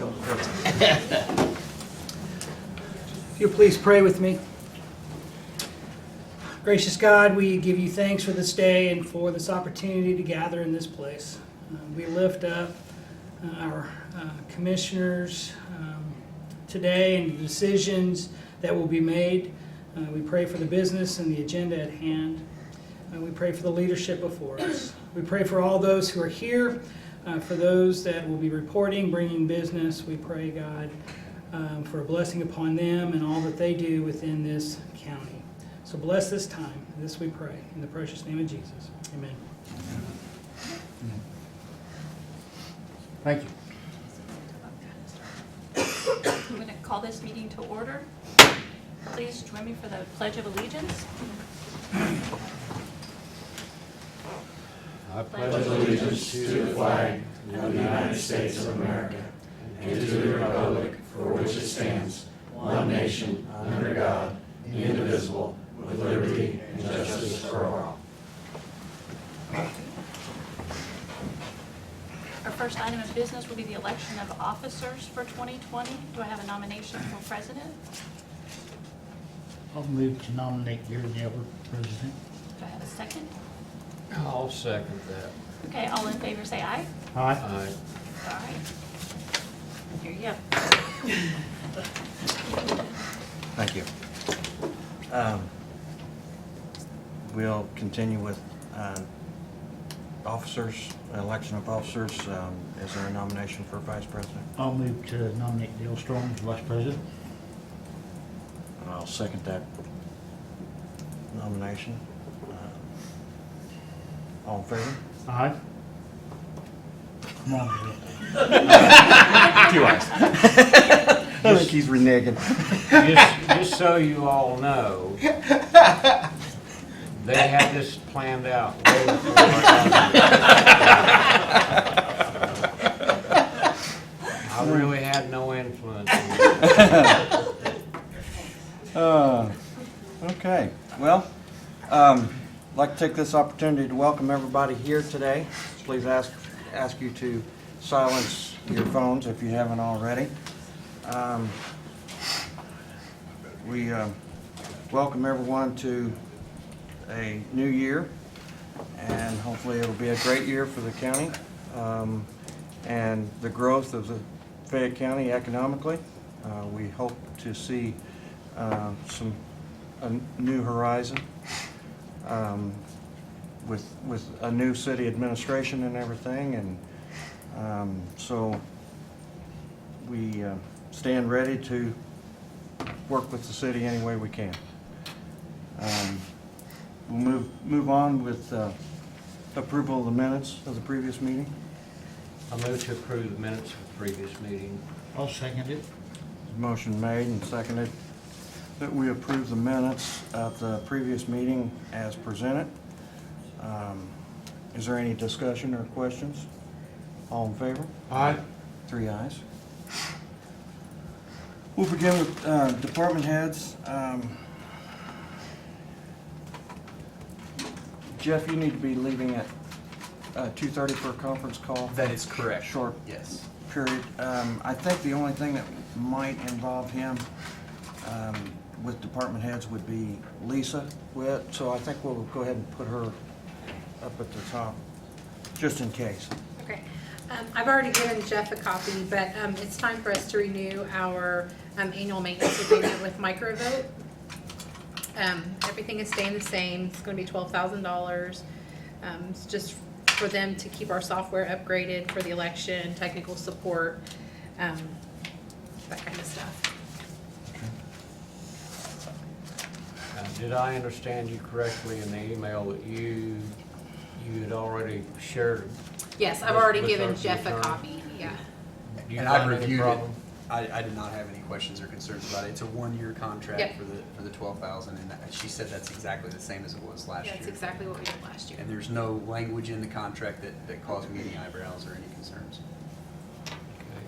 If you'll please pray with me. Gracious God, we give you thanks for this day and for this opportunity to gather in this place. We lift up our commissioners today and the decisions that will be made. We pray for the business and the agenda at hand. We pray for the leadership before us. We pray for all those who are here, for those that will be reporting, bringing business. We pray, God, for a blessing upon them and all that they do within this county. So bless this time. This we pray in the precious name of Jesus. Amen. Thank you. I'm going to call this meeting to order. Please join me for the Pledge of Allegiance. I pledge allegiance to the flag of the United States of America and to the republic for which it stands, one nation, under God, indivisible, with liberty and justice for all. Our first item of business will be the election of officers for 2020. Do I have a nomination for president? I'll move to nominate Gary Neller, President. Do I have a second? I'll second that. Okay, all in favor say aye. Aye. Aye. All right. Here you go. Thank you. We'll continue with officers, election of officers. Is there a nomination for Vice President? I'll move to nominate Dale Strong as Vice President. I'll second that nomination. All in favor? Aye. Come on, Dale. 2 ayes. I think he's reneging. Just so you all know, they had this planned out way before I really had no influence in it. Okay, well, I'd like to take this opportunity to welcome everybody here today. Please ask you to silence your phones if you haven't already. We welcome everyone to a new year, and hopefully it'll be a great year for the county and the growth of the Fayette County economically. We hope to see a new horizon with a new city administration and everything, and so we stand ready to work with the city any way we can. We'll move on with approval of the minutes of the previous meeting. I move to approve the minutes of the previous meeting. I'll second it. Motion made and seconded that we approve the minutes of the previous meeting as presented. Is there any discussion or questions? All in favor? Aye. 3 ayes. We'll begin with department heads. Jeff, you need to be leaving at 2:30 for a conference call. That is correct. Short Yes. period. I think the only thing that might involve him with department heads would be Lisa Witt, so I think we'll go ahead and put her up at the top, just in case. Okay. I've already given Jeff a copy, but it's time for us to renew our annual maintenance agreement with Microvote. Everything is staying the same. It's going to be $12,000. It's just for them to keep our software upgraded for the election, technical support, that kind of stuff. Did I understand you correctly in the email that you had already shared? Yes, I've With- already with given our Jeff a attorney? copy. Yeah. Do you And I've find any reviewed it. problem? I did not have any questions or concerns about it. It's a 1-year contract Yep. for the 12,000, and she said that's exactly the same as it was last year. That's exactly what we did last year. And there's no language in the contract that caused me any eyebrows or any concerns. Okay.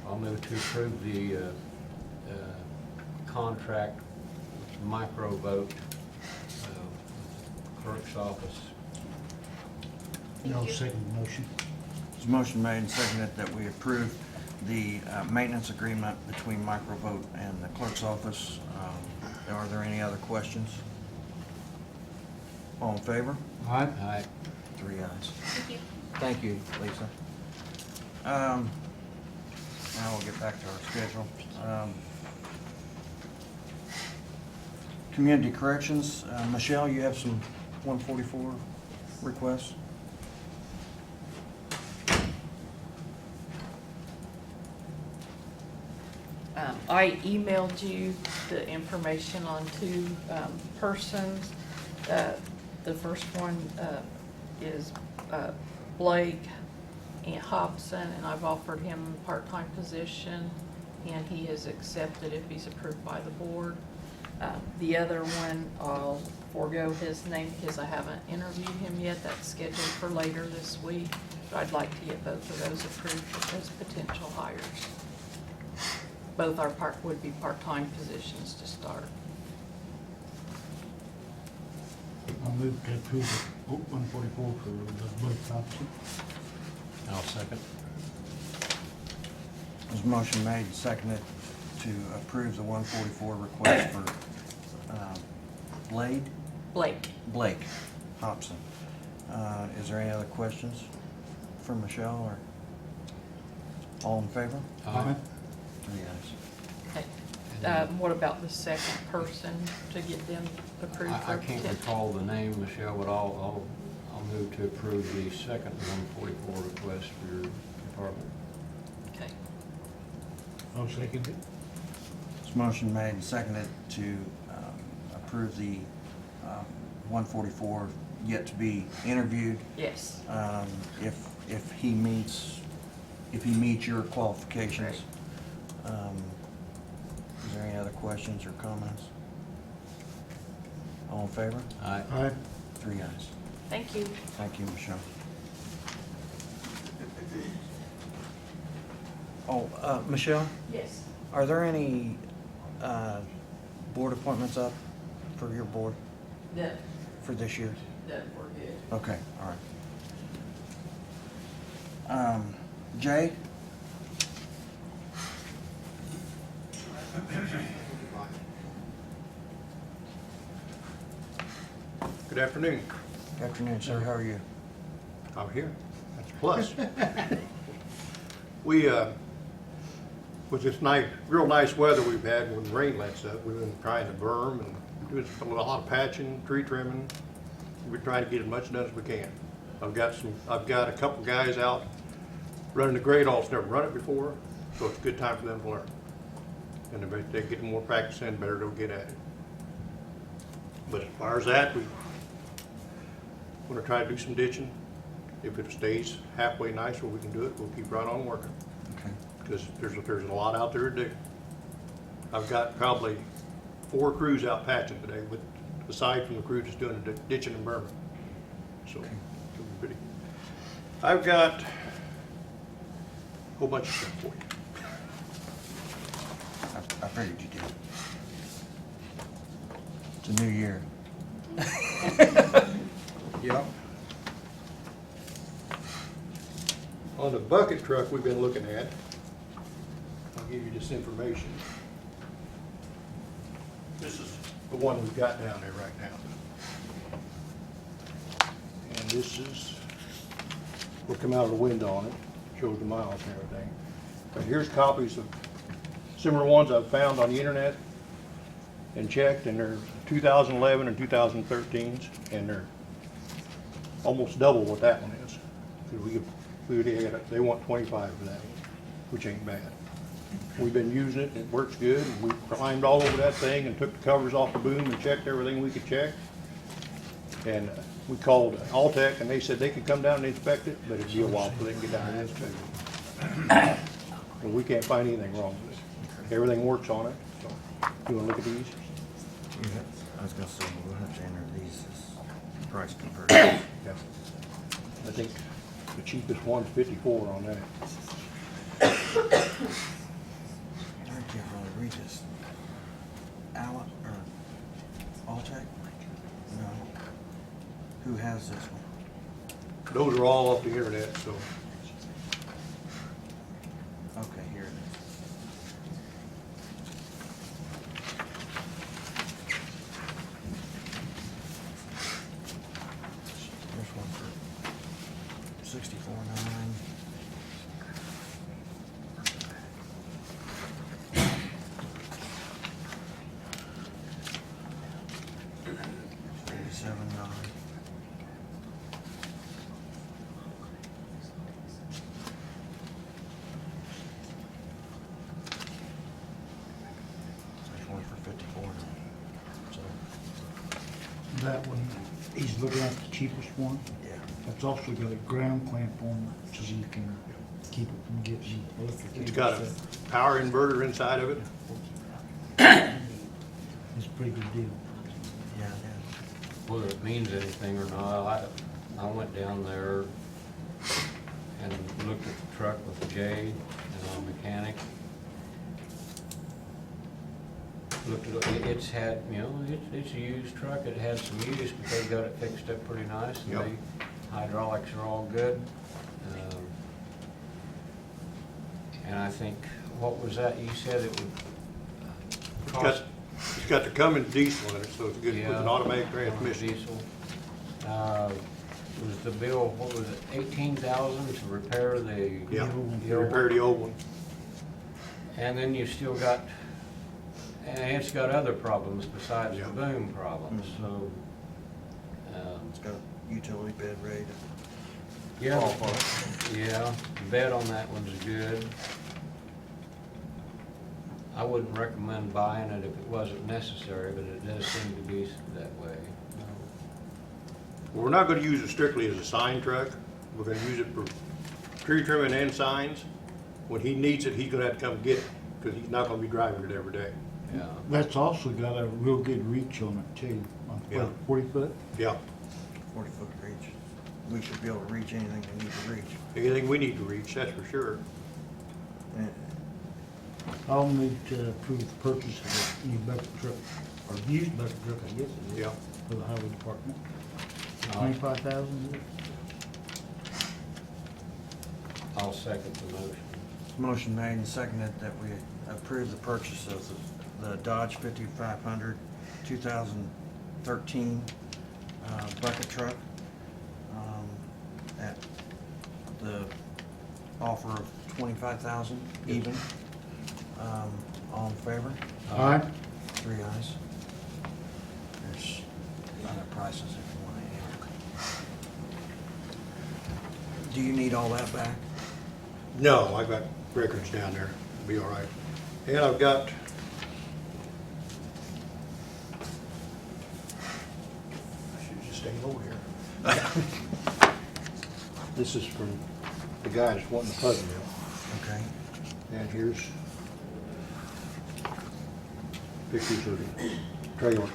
I'll move to approve the contract with Microvote, clerk's office. And I'll second the motion. There's a motion made and seconded that we approve the maintenance agreement between Microvote and the clerk's office. Are there any other questions? All in favor? Aye. 3 ayes. Thank you. Thank you, Lisa. Now we'll get back to our schedule. Community corrections, Michelle, you have some 144 requests? I emailed you the information on two persons. The first one is Blake Hobson, and I've offered him a part-time position, and he has accepted if he's approved by the board. The other one, I'll forego his name because I haven't interviewed him yet. That's scheduled for later this week. But I'd like to get both of those approved as potential hires. Both are would be part-time positions to start. I'll move to approve the 144 for the Blake Hobson. I'll second. There's a motion made and seconded to approve the 144 request for Blake Hobson. Is there any other questions for Michelle, or all in favor? Aye. 3 ayes. Okay. What about the second person to get them approved for I can't potential? recall the name, Michelle, but I'll move to approve the second 144 request for your department. Okay. I'll second it. There's a motion made and seconded to approve the 144 yet to be interviewed. Yes. If he meets your qualifications. Is there any other questions or comments? All in favor? Aye. Aye. 3 ayes. Thank you. Thank you, Michelle. Oh, Michelle, Yes. are there any board appointments up for your board That for this year? we're good. Okay, all right. Jay? Good afternoon. Afternoon, sir. How are you? I'm here. That's a plus. We, with this nice, real nice weather we've had when the rain lets up, we've been trying to berm and do a lot of patching, tree trimming. We're trying to get as much done as we can. I've got a couple guys out running the grade offs, never run it before, so it's a good time for them to learn. And if they get more practice in, better they'll get at it. But as far as that, we're gonna try to do some ditching. If it stays halfway nice where we can do it, we'll keep right on working. Okay. Because there's a lot out there to do. I've got probably 4 crews out patching today, but aside from the crew that's doing the ditching and burning. So, Okay. it'll be pretty. I've got a whole bunch of stuff for you. I figured you did. It's a new year. Yep. On the bucket truck we've been looking at, I'll give you this information. This is the one we've got down there right now. And this is, will come out of the window on it, shows the miles and everything. But here's copies of similar ones I've found on the internet and checked, and they're 2011 and 2013s, and they're almost double what that one is. 'Cause they want 25 for that one, which ain't bad. We've been using it, it works good, and we climbed all over that thing and took the covers off the boom and checked everything we could check. And we called Altech, and they said they could come down and inspect it, but it'd be a while before they can get down and inspect it. But we can't find anything wrong with it. Everything works on it, so, you wanna look at these? I was gonna say, we'll have to enter these as price conversion. Yeah. I think the cheapest one's 54 on that. I can't really read this. Allen, or Altech? No. Who has this one? Those are all off the internet, so. Okay, 154. So, That one, he's looking at the cheapest one. yeah. It's also got a ground clamp on it, so you can keep it from getting electrocuted. It's got a power inverter inside of it. It's a pretty good deal. Yeah, yeah. Whether it means anything or not, I went down there and looked at the truck with Jay and our mechanic. Looked at it, it's had, you know, it's a used truck, it had some use, but they got it fixed up pretty nice, and Yep. the hydraulics are all good. And I think, what was that, you said it would cost? It's got the Cummins diesel in it, so it's good with Yeah. an automatic transmission. Diesel. Was the bill, what was it, 18,000 to repair the? Yeah, the you old repair one? the old one. And then you've still got, and it's got other problems besides the Yeah. boom problems, so. It's got a utility bed ready to Yeah, fall apart. yeah, the bed on that one's good. I wouldn't recommend buying it if it wasn't necessary, but it does seem to be that way. We're not gonna use it strictly as a sign truck. We're gonna use it for tree trimming and signs. When he needs it, he's gonna have to come get it, because he's not gonna be driving it every day. Yeah. That's also got a real good reach on it too, on Yeah. 40 foot. Yeah, 40-foot reach. We should be able to reach anything we need to reach. anything we need to reach, that's for sure. And I'll move to approve the purchase of a new bucket truck, or used bucket truck, I guess it is. Yeah. For the highway department. Aye. 25,000. I'll second the motion. Motion made and seconded that we approve the purchase of the Dodge 5500 2013 bucket truck at the offer of 25,000 even. All in favor? Aye. 3 ayes. There's other prices if you want to enter. Do you need all that back? No, I've got records down there, be all right. And I've got, I should just stay over here. This is from the guy that's wanting the pug mill. Okay. And here's pictures of the trailer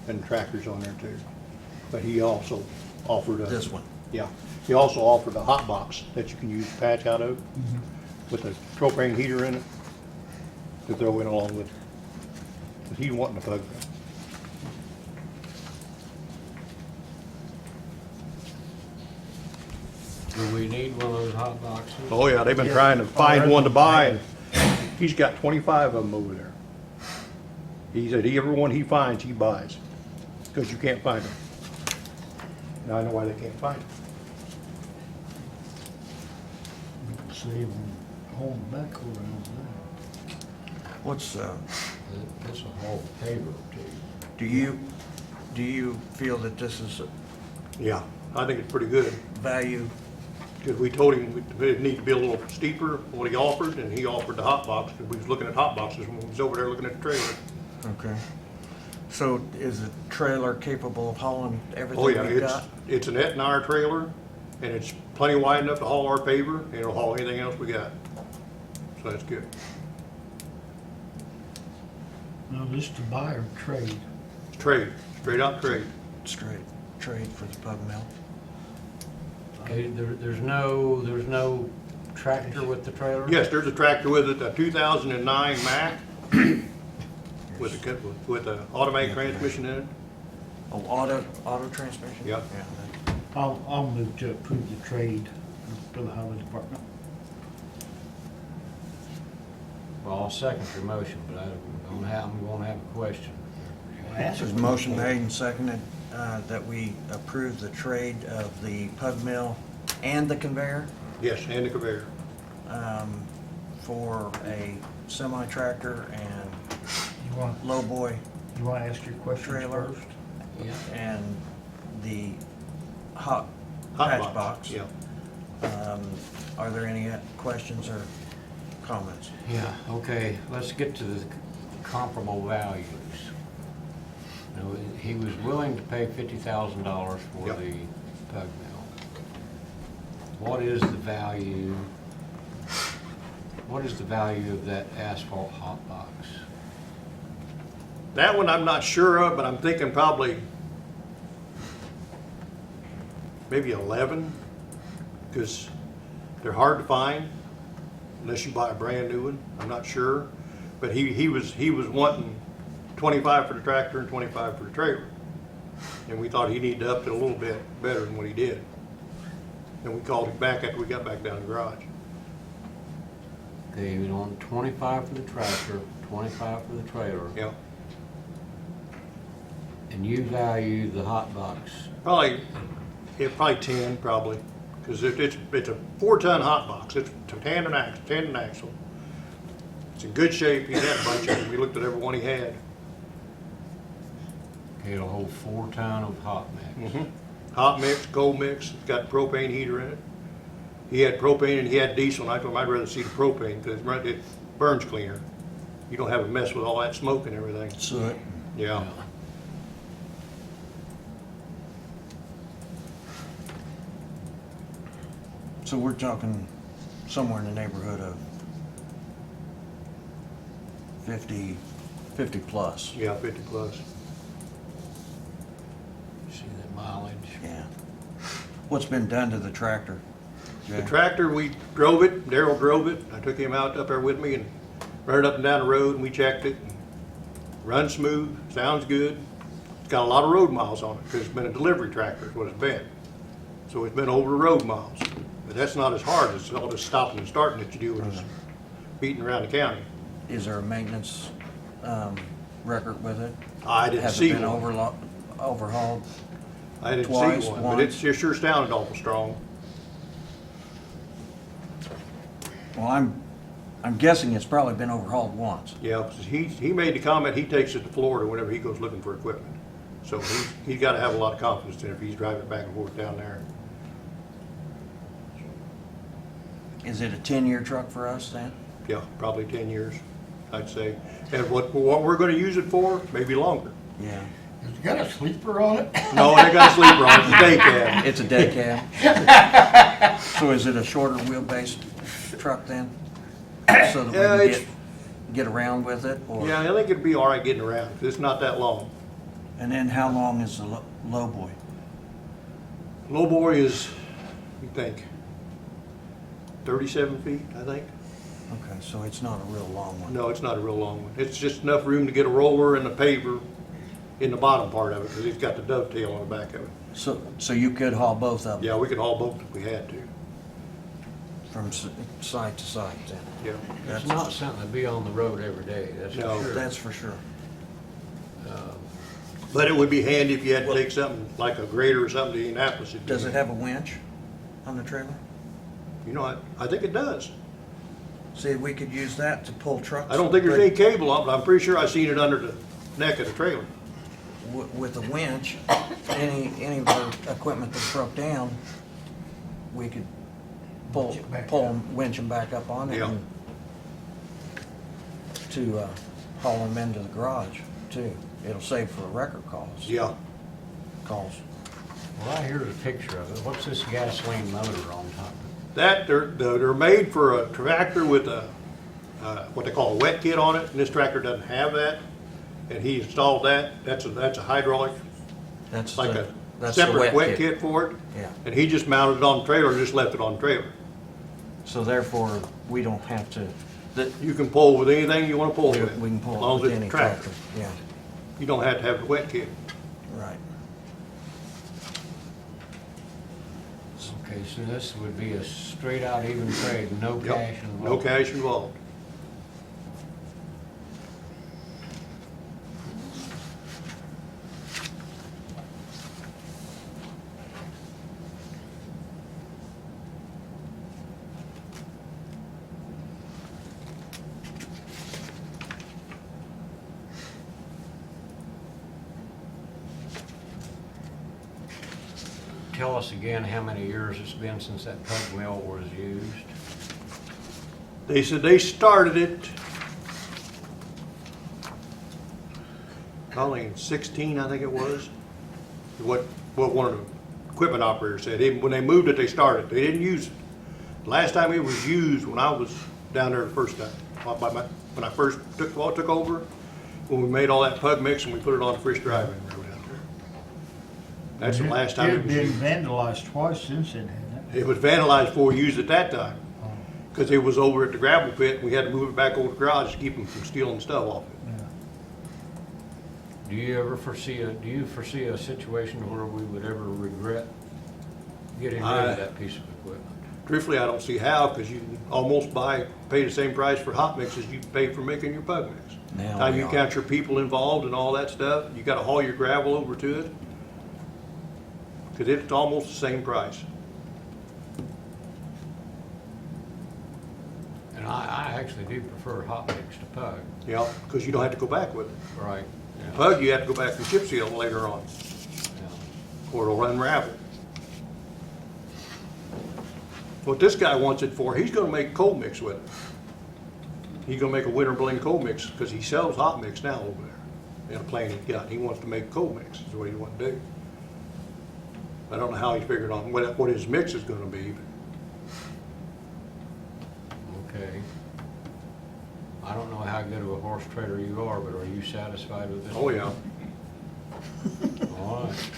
and tractors on there too. But he also offered a. This one? Yeah. He also offered a hot box that you can use patch out of with a propane heater in it to throw in along with it. But he wanting a pug mill. Do we need one of those hot boxes? Oh yeah, they've been trying to find one to buy, and he's got 25 of them over there. He said every one he finds, he buys, because you can't find them. Now I know why they can't find them. We can save on hauling back around there. What's, It's a whole paver too. do you feel that this is Yeah, I think it's pretty good, value? because we told him it needed to be a little steeper, what he offered, and he offered the hot box, because we was looking at hot boxes when we was over there looking at the trailer. Okay. So is the trailer capable of hauling everything Oh yeah, we've got? it's an Etnar trailer, and it's plenty wide enough to haul our paver, and it'll haul anything else we got. So that's good. Now, this to buy or trade? Trade, straight out trade. Straight trade for the pug mill? Okay, there's no tractor with the trailer? Yes, there's a tractor with it, a 2009 Mack with a automatic transmission in it. Oh, auto transmission? Yep. Yeah. I'll move to approve the trade for the highway department. Well, I'll second your motion, but I'm gonna have a question. There's a motion made and seconded that we approve the trade of the pug mill and the conveyor Yes, and the conveyor. for a semi-tractor and You want, lowboy you want to ask your questions Trailer. first? Yeah. and the hot Hot patch box. Yeah. Are there any questions or comments? Yeah, okay, let's get to comparable values. Now, he was willing to pay $50,000 for Yep. the Pug Mill. What is the value? What is the value of that asphalt hot box? That one I'm not sure of, but I'm thinking probably maybe 11, because they're hard to find unless you buy a brand new one. I'm not sure, but he was wanting 25 for the tractor and 25 for the trailer, and we thought he needed to up it a little bit better than what he did. And we called him back after we got back down to the garage. Okay, you want 25 for the tractor, 25 for the trailer, Yeah, and you value the hot box. probably 10 probably, because it's a 4-ton hot box. It's tandem axle. It's in good shape. He had a bunch of them. We looked at every one he had. Okay, it'll hold 4 ton of hot mix. Hot mix, cold mix, it's got propane heater in it. He had propane and he had diesel, and I told him I'd rather see the propane because it burns cleaner. You don't have to mess with all that smoke and everything. Soot. Yeah. So we're talking somewhere in the neighborhood of 50 plus. Yeah, 50 plus. See the mileage? Yeah. What's been done to the tractor? The Jay? tractor, we drove it, Daryl drove it. I took him out up there with me and ran it up and down the road and we checked it. Runs smooth, sounds good. It's got a lot of road miles on it because it's been a delivery tractor is what it's been. So it's been over the road miles. But that's not as hard as all this stopping and starting that you do when it's beating around the county. Is there a maintenance record with it? I didn't Has see it been one. overhauled? I didn't twice, see one, but once? it sure sounded awful strong. Well, I'm guessing it's probably been overhauled once. Yeah, 'cause he made the comment, he takes it to Florida whenever he goes looking for equipment. So he's got to have a lot of confidence in it if he's driving it back and forth down there. Is it a 10-year truck for us then? Yeah, probably 10 years, I'd say. And what we're gonna use it for, maybe longer. Yeah. Has it got a sleeper on it? No, it ain't got a sleeper on it, it's a day cab. It's a day cab? So is it a shorter wheelbase truck then? So that Yeah, we it's- can get around with it? Or? Yeah, I think it'd be all right getting around, 'cause it's not that long. And then how long is the low boy? Low boy is, you think, 37 feet, I think. Okay, so it's not a real long one. No, it's not a real long one. It's just enough room to get a roller and a paver in the bottom part of it, because it's got the dovetail on the back of it. So you could haul both of them Yeah, we could haul both if we had to. from side to side then? Yeah. It's not something to be on the road every day, that's for No. sure. That's for sure. But it would be handy if you had to take something like a grader or something to Indianapolis. It'd be- Does it have a winch on the trailer? You know, I think it does. See, we could use that to pull trucks. I don't think there's any cable on it, but I'm pretty sure I seen it under the neck of the trailer. With a winch, any of the equipment that broke down, we could pull, winch them back up on it Yeah. and to haul them into the garage too. It'll save for record calls. Yeah. Calls. Well, here's a picture of it. What's this gasoline motor on top of it? That, they're made for a tractor with a, what they call a wet kit on it, and this tractor doesn't have that. And he installed that. That's a hydraulic, That's like the, a that's the separate wet kit for it. Yeah. And he just mounted it on the trailer and just left it on the trailer. So therefore, we don't have to, You can pull with anything you want to pull we with. can as pull long it with as it's any a tractor. tractor. Yeah, You don't have to have the wet kit. right. Okay, so this would be a straight out even trade, no Yep. cash involved. No cash involved. Tell us again how many years it's been since that pug mill was used. They said they started it probably in 16, I think it was. What one of the equipment operators said. When they moved it, they started. They didn't use it. Last time it was used when I was down there the first time, when I first took over, when we made all that pug mix and we put it on the Fish Drive-In road out there. That's the last time it was It's used. been vandalized twice since then, hasn't it? It was vandalized before we used it that time, because it was over at the gravel pit, and we had to move it back over to the garage to keep them from stealing stuff off it. Yeah. Do you foresee a situation where we would ever regret getting rid of that piece of equipment? Truthfully, I don't see how, because you can almost pay the same price for hot mix as you pay for making your pug mix. Now Time we you are. count your people involved and all that stuff, you gotta haul your gravel over to it, because it's almost the same price. And I actually do prefer hot mix to pug. Yeah, because you don't have to go back with it. Right. Yeah. Pug, you have to go back and chip seal later on, Yeah. or it'll unravel. What this guy wants it for, he's gonna make cold mix with it. He's gonna make a winter blend cold mix, because he sells hot mix now over there in a plant he's got. He wants to make cold mix, is what he wants to do. I don't know how he figured on what his mix is gonna be, but Okay. I don't know how good of a horse trader you are, but are you satisfied with this? oh yeah. All right.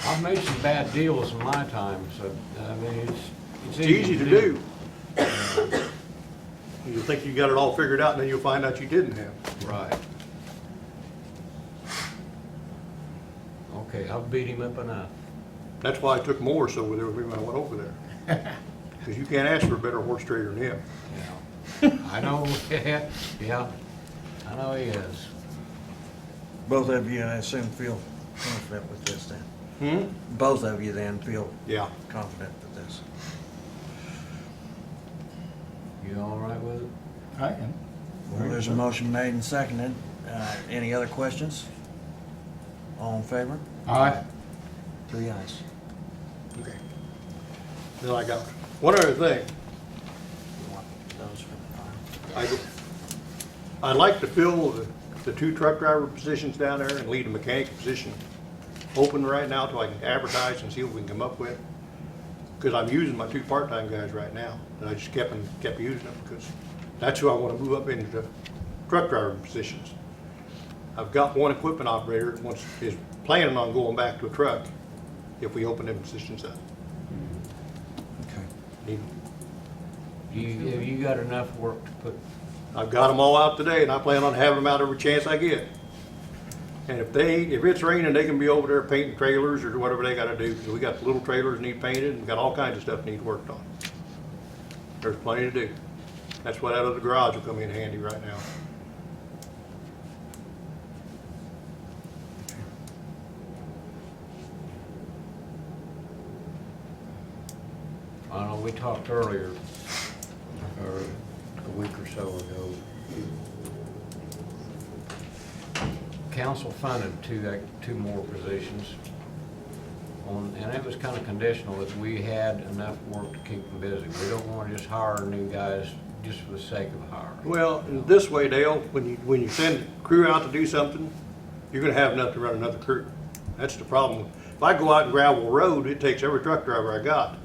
I've made some bad deals in my time, so, I mean, It's easy to do. You think you got it all figured out, and then you'll find out you didn't have. Right. Okay, I've beat him up enough. That's why I took Morris over there with me when I went over there. Because you can't ask for a better horse trader than him. Yeah. I know, yeah, I know he is. Both of you, I assume, feel confident with this then? Both of you then feel Yeah. confident with this? You all right with it? I am. Well, there's a motion made and seconded. Any other questions? All in favor? Aye. 3 ayes. Okay. Then I got one other thing. You want those for the file? I'd like to fill the 2 truck driver positions down there and leave the mechanic position open right now till I can advertise and see what we can come up with. Because I'm using my 2 part-time guys right now, and I just kept using them because that's who I want to move up into the truck driver positions. I've got 1 equipment operator that is planning on going back to a truck if we open them positions up. Okay. Have you got enough work to put, I've got them all out today, and I plan on having them out every chance I get. And if it's raining, they can be over there painting trailers or whatever they gotta do, because we got little trailers need painted, and we got all kinds of stuff need worked on. There's plenty to do. That's why that other garage will come in handy right now. I know we talked earlier, or a week or so ago. Council funded 2 more positions and it was kind of conditional that we had enough work to keep them busy. We don't want to just hire new guys just for the sake of hiring. Well, this way, Dale, when you send a crew out to do something, you're gonna have enough to run another crew. That's the problem. If I go out and gravel a road, it takes every truck driver I got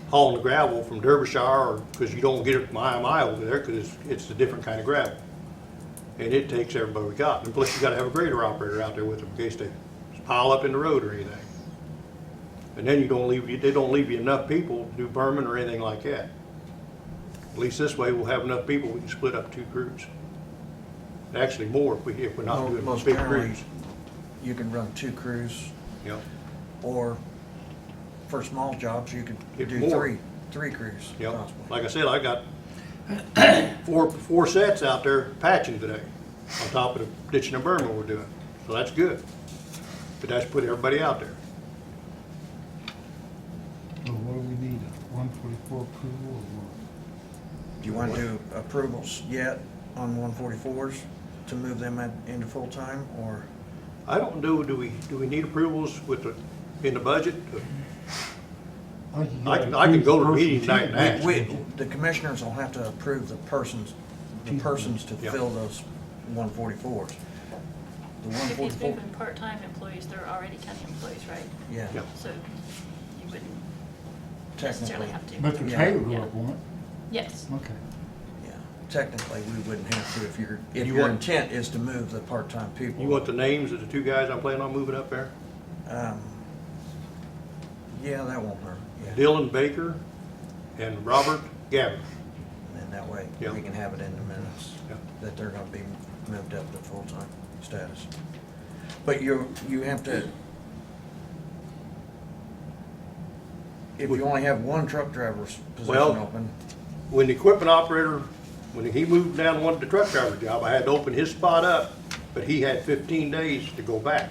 hauling the gravel from Derbyshire, or because you don't get it mile over there because it's a different kind of gravel. And it takes everybody we got. And plus you gotta have a grader operator out there with them in case they pile up in the road or anything. And then they don't leave you enough people to do berming or anything like that. At least this way we'll have enough people, we can split up 2 crews. Actually more if we're not doing Most big currently, crews. you can run 2 crews, Yep, or for small jobs, you could Get do more. three crews yep. possibly. Like I said, I got four sets out there patching today on top of the ditching and berming we're doing. So that's good. But that's put everybody out there. So what do we need, a 144 approval or what? Do you want to do approvals yet on 144s to move them into full-time, or? I don't know, do we need approvals in the budget? I can go to the meeting tonight and ask. The commissioners will have to approve the persons to Yeah. fill those 144s. the If he's 144. moving part-time employees, they're already county employees, right? Yeah, Yeah. So you wouldn't necessarily technically, have to. But the Yeah. pay would Yeah. work, won't it? Yes. Okay. yeah, technically, we wouldn't have to if You your want- intent is to move the part-time people. You want the names of the two guys I'm planning on moving up there? Yeah, that won't hurt, yeah. Dylan Baker and Robert Gavin. And that way, Yeah. we can have it in the minutes Yeah. that they're gonna be moved up to full-time status. But you have to, if you only have one truck driver's position Well- open, When the equipment operator, when he moved down and wanted the truck driver job, I had to open his spot up, but he had 15 days to go back.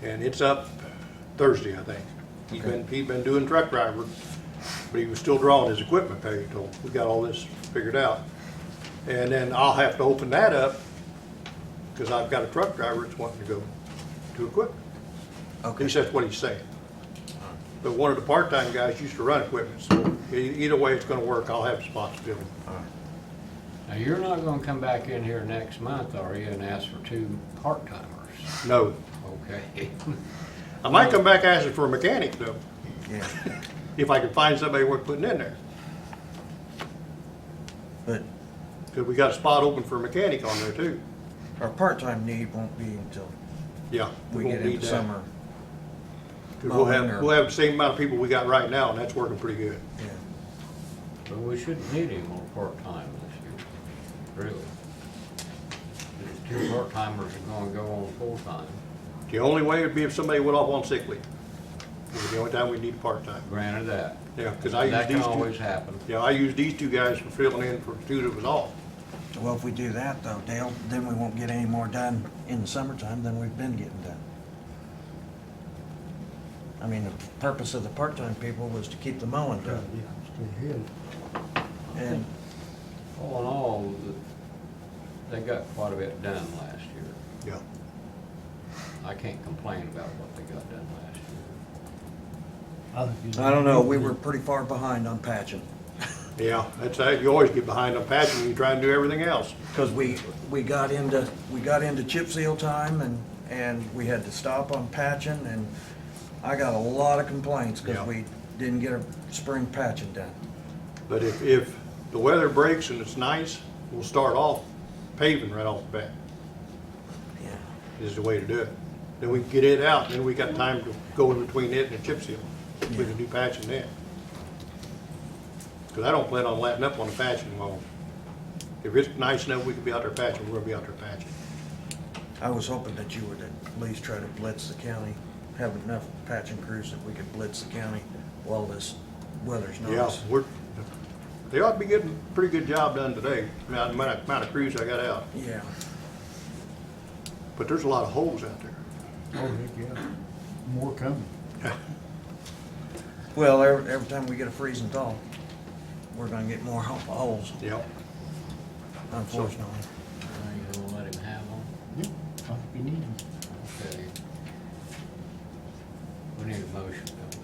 And it's up Thursday, I think. He's been doing truck driver, but he was still drawing his equipment pay, so we got all this figured out. And then I'll have to open that up, because I've got a truck driver that's wanting to go to equipment. At okay. least that's what he's saying. But one of the part-time guys used to run equipment, so either way it's gonna work, I'll have spots filled. Now, you're not gonna come back in here next month, are you, and ask for 2 part-timers? No, Okay. I might come back asking for a mechanic though, Yeah, if I can find somebody worth putting in there. but Because we got a spot open for a mechanic on there too. our part-time need won't be until Yeah. we won't get need into that. summer. 'Cause we'll mowing or- have the same amount of people we got right now, and that's working pretty good. Yeah, But we shouldn't need any more part-time this year, really. The 2 part-timers are gonna go on full-time. The only way would be if somebody went off on sick leave. It was the only time we need part-time. Granted that. Yeah, because I use That can these always two. happen. Yeah, I use these two guys for filling in for two that was off. well, if we do that though, Dale, then we won't get any more done in the summertime than we've been getting done. I mean, the purpose of the part-time people was to keep the mowing Yeah, done. stay ahead. And, All in all, they got quite a bit done last year. Yeah. I can't complain about what they got done last year. think you- I don't know, we were pretty far behind on patching. Yeah, that's, you always get behind on patching when you try and do everything else. Cause we got into chip seal time and we had to stop on patching and I got a lot of complaints Yeah. cause we didn't get our spring patching done. But if the weather breaks and it's nice, we'll start off paving right off the bat, Yeah. is the way to do it. Then we can get it out, then we got time to go in between it and the chip seal. We can do patching then. Because I don't plan on letting up on the patching while, if it's nice enough we can be out there patching, we're gonna be out there patching. I was hoping that you would at least try to blitz the county, have enough patching crews that we could blitz the county while this weather's Yeah, nice. they ought to be getting a pretty good job done today, the amount of crews I got out. Yeah, But there's a lot of holes out there. Oh, heck, yeah. More coming. well, every time we get a freezing thaw, we're gonna get more holes, Yep. unfortunately. Are you gonna let him have them? Yeah, I think you need them. Okay. We need a motion, don't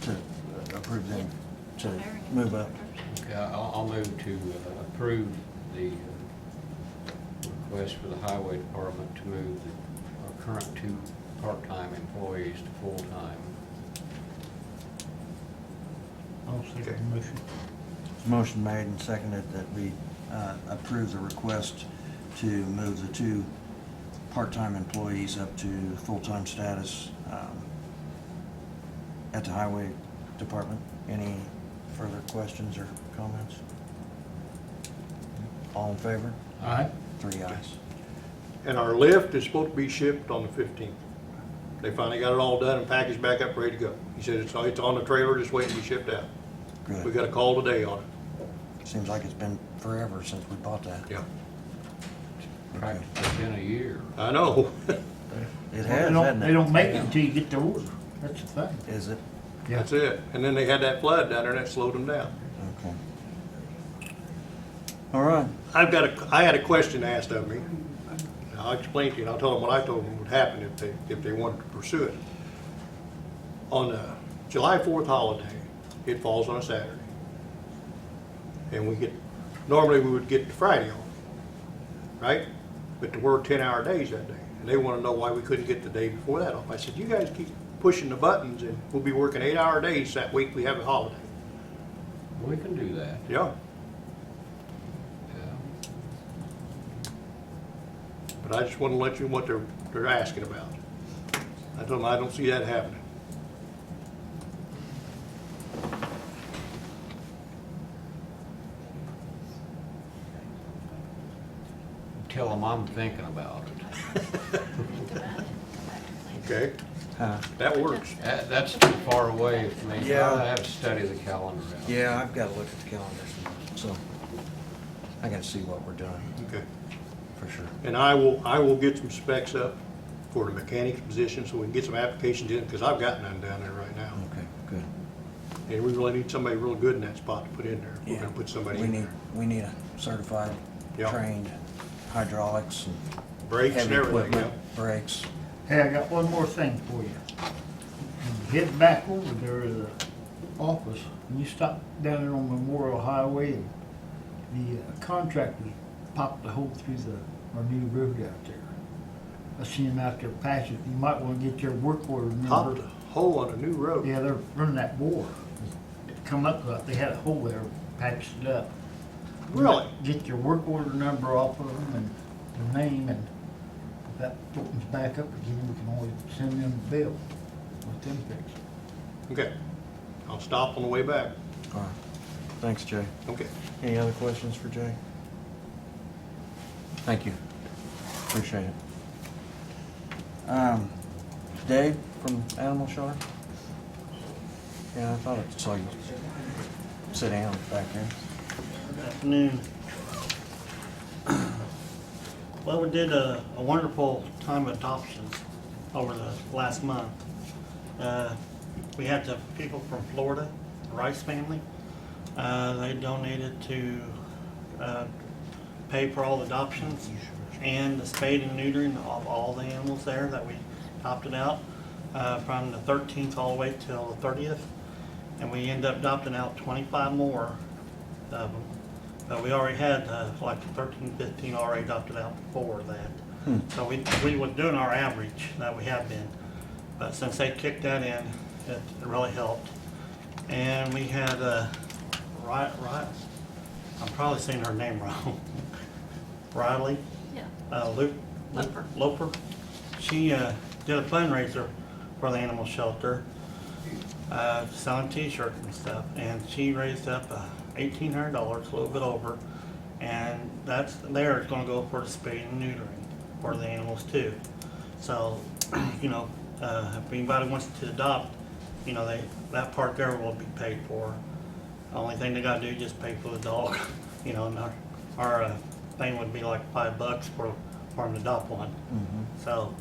we? To approve them to Hiring a move up. person. Okay, I'll move to approve the request for the highway department to move our current 2 part-time employees to full-time. I'll second Okay. the motion. Motion made and seconded that we approve the request to move the 2 part-time employees up to full-time status at the highway department. Any further questions or comments? All in favor? All right. 3 ayes. And our lift is supposed to be shipped on the 15th. They finally got it all done and packaged back up, ready to go. He said it's on the trailer, just waiting to be shipped out. We Good. got a call today on it. Seems like it's been forever since we bought that. Yeah, Practically been a year. I know. It They has, don't- hasn't it? They don't make it until you get the order. That's the thing. Is it? Yeah. That's it. And then they had that flood down there and that slowed them down. Okay. All right. I had a question asked of me. I'll explain to you, and I'll tell them what I told them would happen if they wanted to pursue it. On the July 4th holiday, it falls on a Saturday. And normally we would get the Friday off. right? But to work 10-hour days that day. And they wanna know why we couldn't get the day before that off. I said, you guys keep pushing the buttons and we'll be working 8-hour days that week we have a holiday. We can do that. Yeah, Yeah. but I just wanna let you know what they're asking about. I don't see that happening. Tell them I'm thinking about it. Okay, Huh? that works. That's too far away for me. Yeah. I have to study the calendar out. Yeah, I've got to look at the calendars, so I got to see what we're doing, Okay. for sure. And I will get some specs up for the mechanics position so we can get some applications in, because I've got none down there right now. Okay, good. And we really need somebody real good in that spot to put in there. We're Yeah. gonna put somebody We in need, there. we need a certified, Yeah. trained hydraulics and Brakes and heavy everything, yeah. equipment, brakes. Hey, I got one more thing for you. When you head back over there to the office, and you stop down there on Memorial Highway, and the contractor popped a hole through our new road out there. I seen him out there patching. You might want to get your work order Popped number. a hole on a new road. Yeah, they're running that bore. Come up, they had a hole there, patched it up. Really? Get your work order number off of them and their name, and if that opens back up again, we can always send them a bill with them fixed. Okay. I'll stop on the way back. All right. Thanks, Jay. Okay. Any other questions for Jay? Thank you. Appreciate it. Dave from Animal Shelter? Yeah, I thought I saw you sit down back there. Good afternoon. Well, we did a wonderful time of adoptions over the last month. We had the people from Florida, the Rice family. They donated to pay for all the adoptions and the spade and neutering of all the animals there that we adopted out from the 13th all the way till the 30th. And we ended up adopting out 25 more of them. But we already had like 13, 15 already adopted out before that. So we were doing our average that we have been. But since they kicked that in, it really helped. And we had right, I'm probably saying her name wrong. Riley Yeah. Loper. She did a fundraiser for the animal shelter, selling T-shirts and stuff, and she raised up $1,800, a little bit over, and that's there is going to go for the spay and neutering for the animals too. So, you know, if anybody wants to adopt, you know, that part there will be paid for. The only thing they got to do is just pay for the dog, you know, and our thing would be like $5 for them to adopt one. Mm-hmm. So,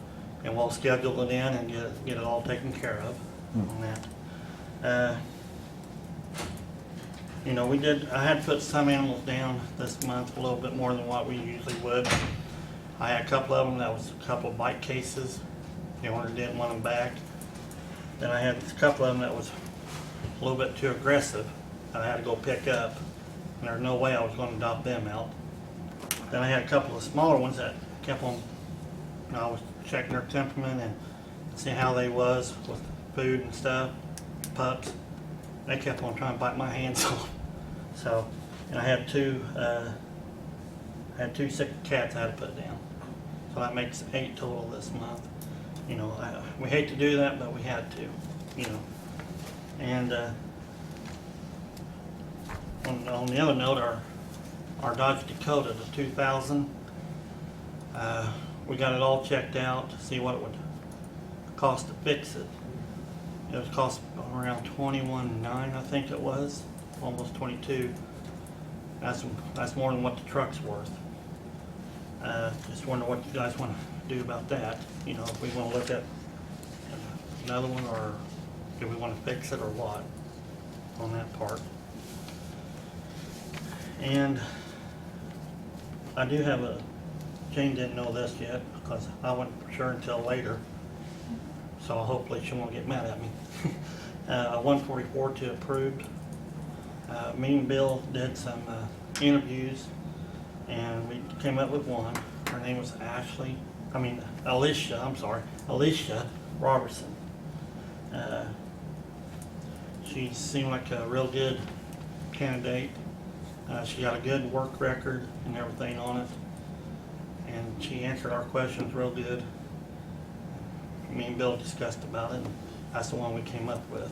and we'll schedule it in and get it all taken care of on that. You know, I had put some animals down this month, a little bit more than what we usually would. I had a couple of them that was a couple of bite cases. The owner didn't want them back. Then I had a couple of them that was a little bit too aggressive that I had to go pick up. And there's no way I was going to adopt them out. Then I had a couple of smaller ones that kept on, you know, I was checking their temperament and seeing how they was with food and stuff, pups. They kept on trying to bite my hands off. So, and I had two sick cats I had to put down. So that makes 8 total this month. You know, we hate to do that, but we had to, you know. And on the other note, our Dodge Dakota, the 2000, we got it all checked out to see what it would cost to fix it. It was cost around $21,900, I think it was, almost 22. That's more than what the truck's worth. Just wonder what you guys want to do about that. You know, if we want to look at another one, or do we want to fix it, or what on that part. And I do have Jane didn't know this yet because I wasn't sure until later. So hopefully she won't get mad at me. 142 approved. Me and Bill did some interviews, and we came up with one. Her name was Alicia Robertson. She seemed like a real good candidate. She got a good work record and everything on it. And she answered our questions real good. Me and Bill discussed about it, and that's the one we came up with.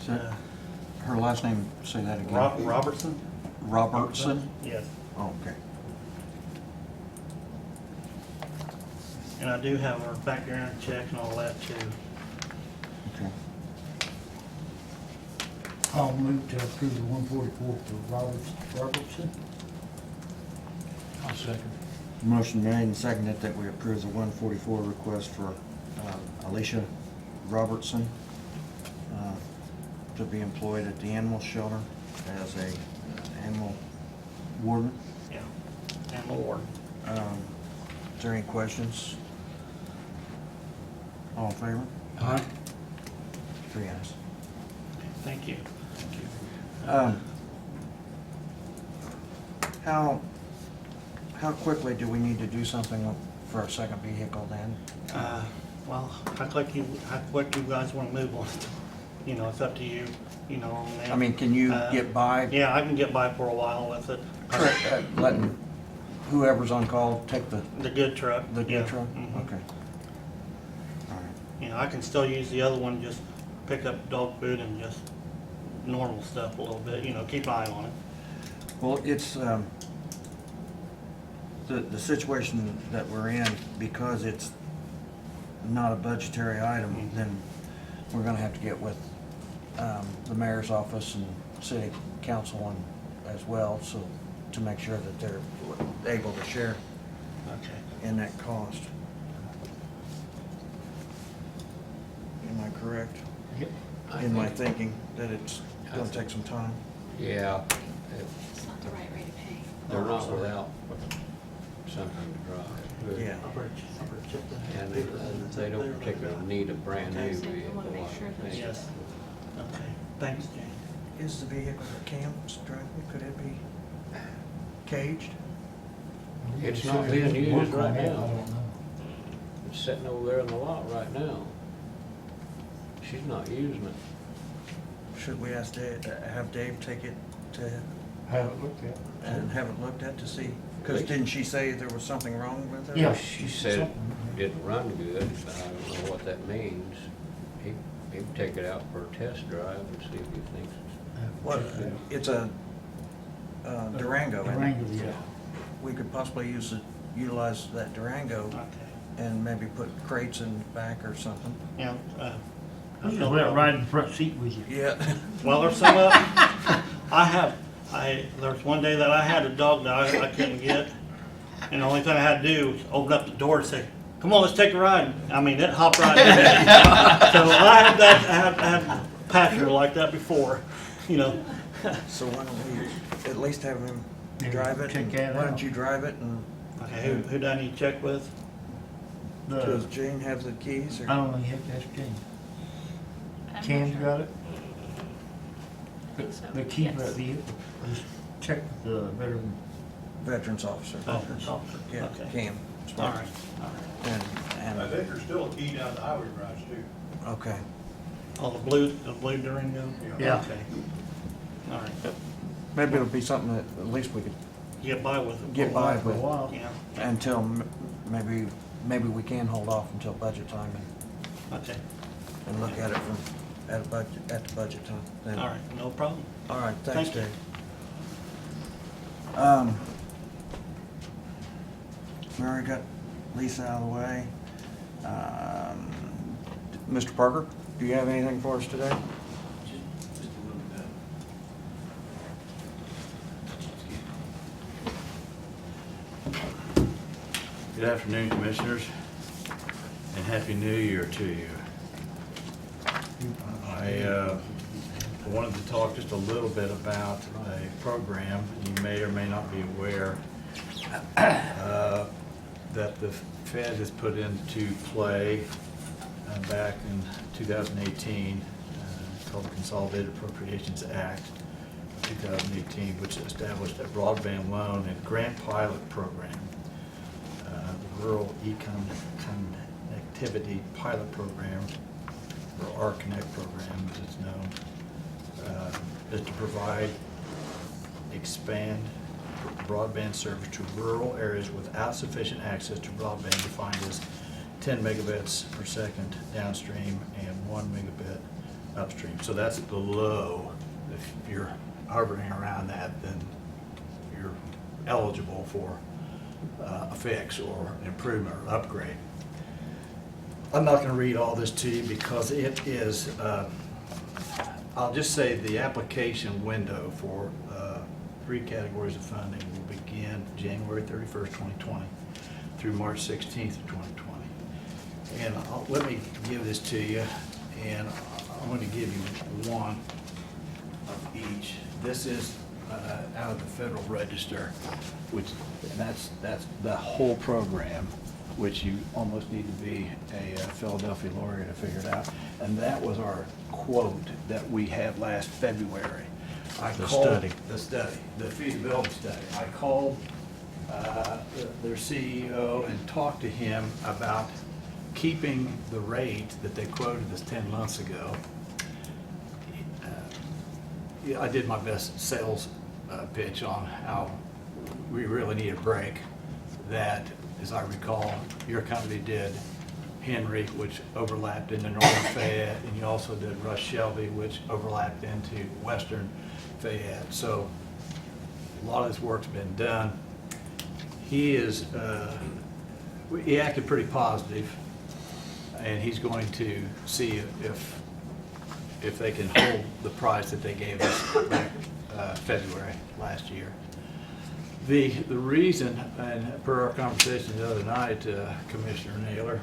Is that her last name, say that again? Robertson? Robertson? Yes. Oh, okay. And I do have her background check and all that too. Okay. I'll move to approve the 144 for Robertson. I'll second. Motion made and seconded that we approve the 144 request for Alicia Robertson to be employed at the animal shelter as a animal warden. Yeah. And Lord. Is there any questions? All in favor? Aye. 3 ayes. Thank you. How quickly do we need to do something for a second vehicle then? Well, how quick you guys want to move on it? You know, it's up to you, you know, on that. I mean, can you get by Yeah, I can get by for a while with it. letting whoever's on call take the The good truck. good yeah. truck? Mhm. Okay. All right. You know, I can still use the other one, just pick up dog food and just normal stuff a little bit, you know, keep an eye on it. Well, it's, the situation that we're in, because it's not a budgetary item, Mhm. then we're gonna have to get with, the mayor's office and city council and as well, so, to make sure that they're able to share Okay. in that cost. Am I correct Yep. in my thinking that it's gonna take some time? Yeah, It's not the right rate of pay. they're not without something to drive. Yeah. And they don't particularly need a brand new Okay, so we vehicle, wanna make sure I that- think. Yes. Okay, thanks, Jane. Is the vehicle that Cam's driving, could it be caged? It's not being used right I now. don't know. It's sitting over there in the lot right now. She's not using it. Should we ask Dave, have Dave take it to, Haven't looked at it. and have it looked at to see? Because didn't she say there was something wrong with it? Yeah. She said it didn't run good, but I don't know what that means. He can take it out for a test drive and see if he thinks What, it's a Durango, and Durango, yeah. we could possibly utilize that Durango Okay. and maybe put crates in the back or something. Yeah, We just let it ride in the front seat with you. Yeah. well, there's some there's one day that I had a dog that I couldn't get, and the only thing I had to do was open up the door and say, "Come on, let's take a ride." I mean, it hopped right in. So I had passenger like that before, you know. So why don't we at least have him drive it? Check that Why don't out. you drive it and Okay, who do I need to check with? does Jane have the keys? I Or don't know, you have to ask Jane. I'm not Cam's sure. got it? I think so. The key Yes. for that vehicle, just check with the veteran. veterans officer? Officer. Yeah, Okay. Cam. All right, all right. And, I think there's still a key down the highway garage too. okay. Oh, the blue Durango? Yeah. Okay. All right. Maybe it'll be something that at least we could Get by with it. get by For a with while. Yeah, until maybe we can hold off until budget time okay. and look at it at the budget time. Then. All right, no problem. All right, thanks, Thank you. Dave. We already got Lisa out of the way. Mr. Parker, do you have anything for us today? Good afternoon, Commissioners, and Happy New Year to you. I wanted to talk just a little bit about a program you may or may not be aware that the Fed has put into play back in 2018 called the Consolidated Appropriations Act. 2018, which established a broadband loan and grant pilot program. The Rural E-Connectivity Pilot Program, or R-Connect program as it's known, is to provide, expand broadband service to rural areas without sufficient access to broadband, defined as 10 megabits per second downstream and 1 megabit upstream. So that's the low. If you're hovering around that, then you're eligible for a fix or an improvement or upgrade. I'm not going to read all this to you because it is, I'll just say the application window for 3 categories of funding will begin January 31st, 2020 through March 16th of 2020. And let me give this to you, and I'm going to give you one of each. This is out of the Federal Register, which that's the whole program, which you almost need to be a Philadelphia lawyer to figure it out. And that was our quote that we had last February. The study, the feasibility study. I called their CEO and talked to him about keeping the rate that they quoted us 10 months ago. Yeah, I did my best sales pitch on how we really need a break. That, as I recall, your company did Henry, which overlapped into Northern Fayette, and you also did Rush Shelby, which overlapped into Western Fayette. So a lot of this work's been done. He acted pretty positive, and he's going to see if they can hold the price that they gave us back February last year. The reason, and per our conversation the other night, Commissioner Naylor,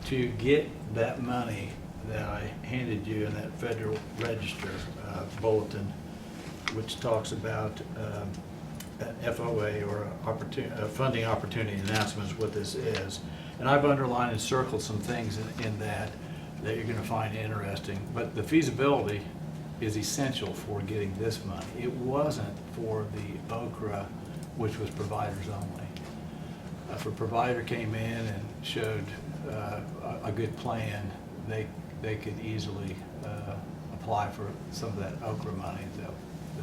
to get that money that I handed you in that Federal Register bulletin, which talks about FOA, or funding opportunity announcement, is what this is. And I've underlined and circled some things in that you're going to find interesting. But the feasibility is essential for getting this money. It wasn't for the OKRA, which was providers only. If a provider came in and showed a good plan, they could easily apply for some of that OKRA money that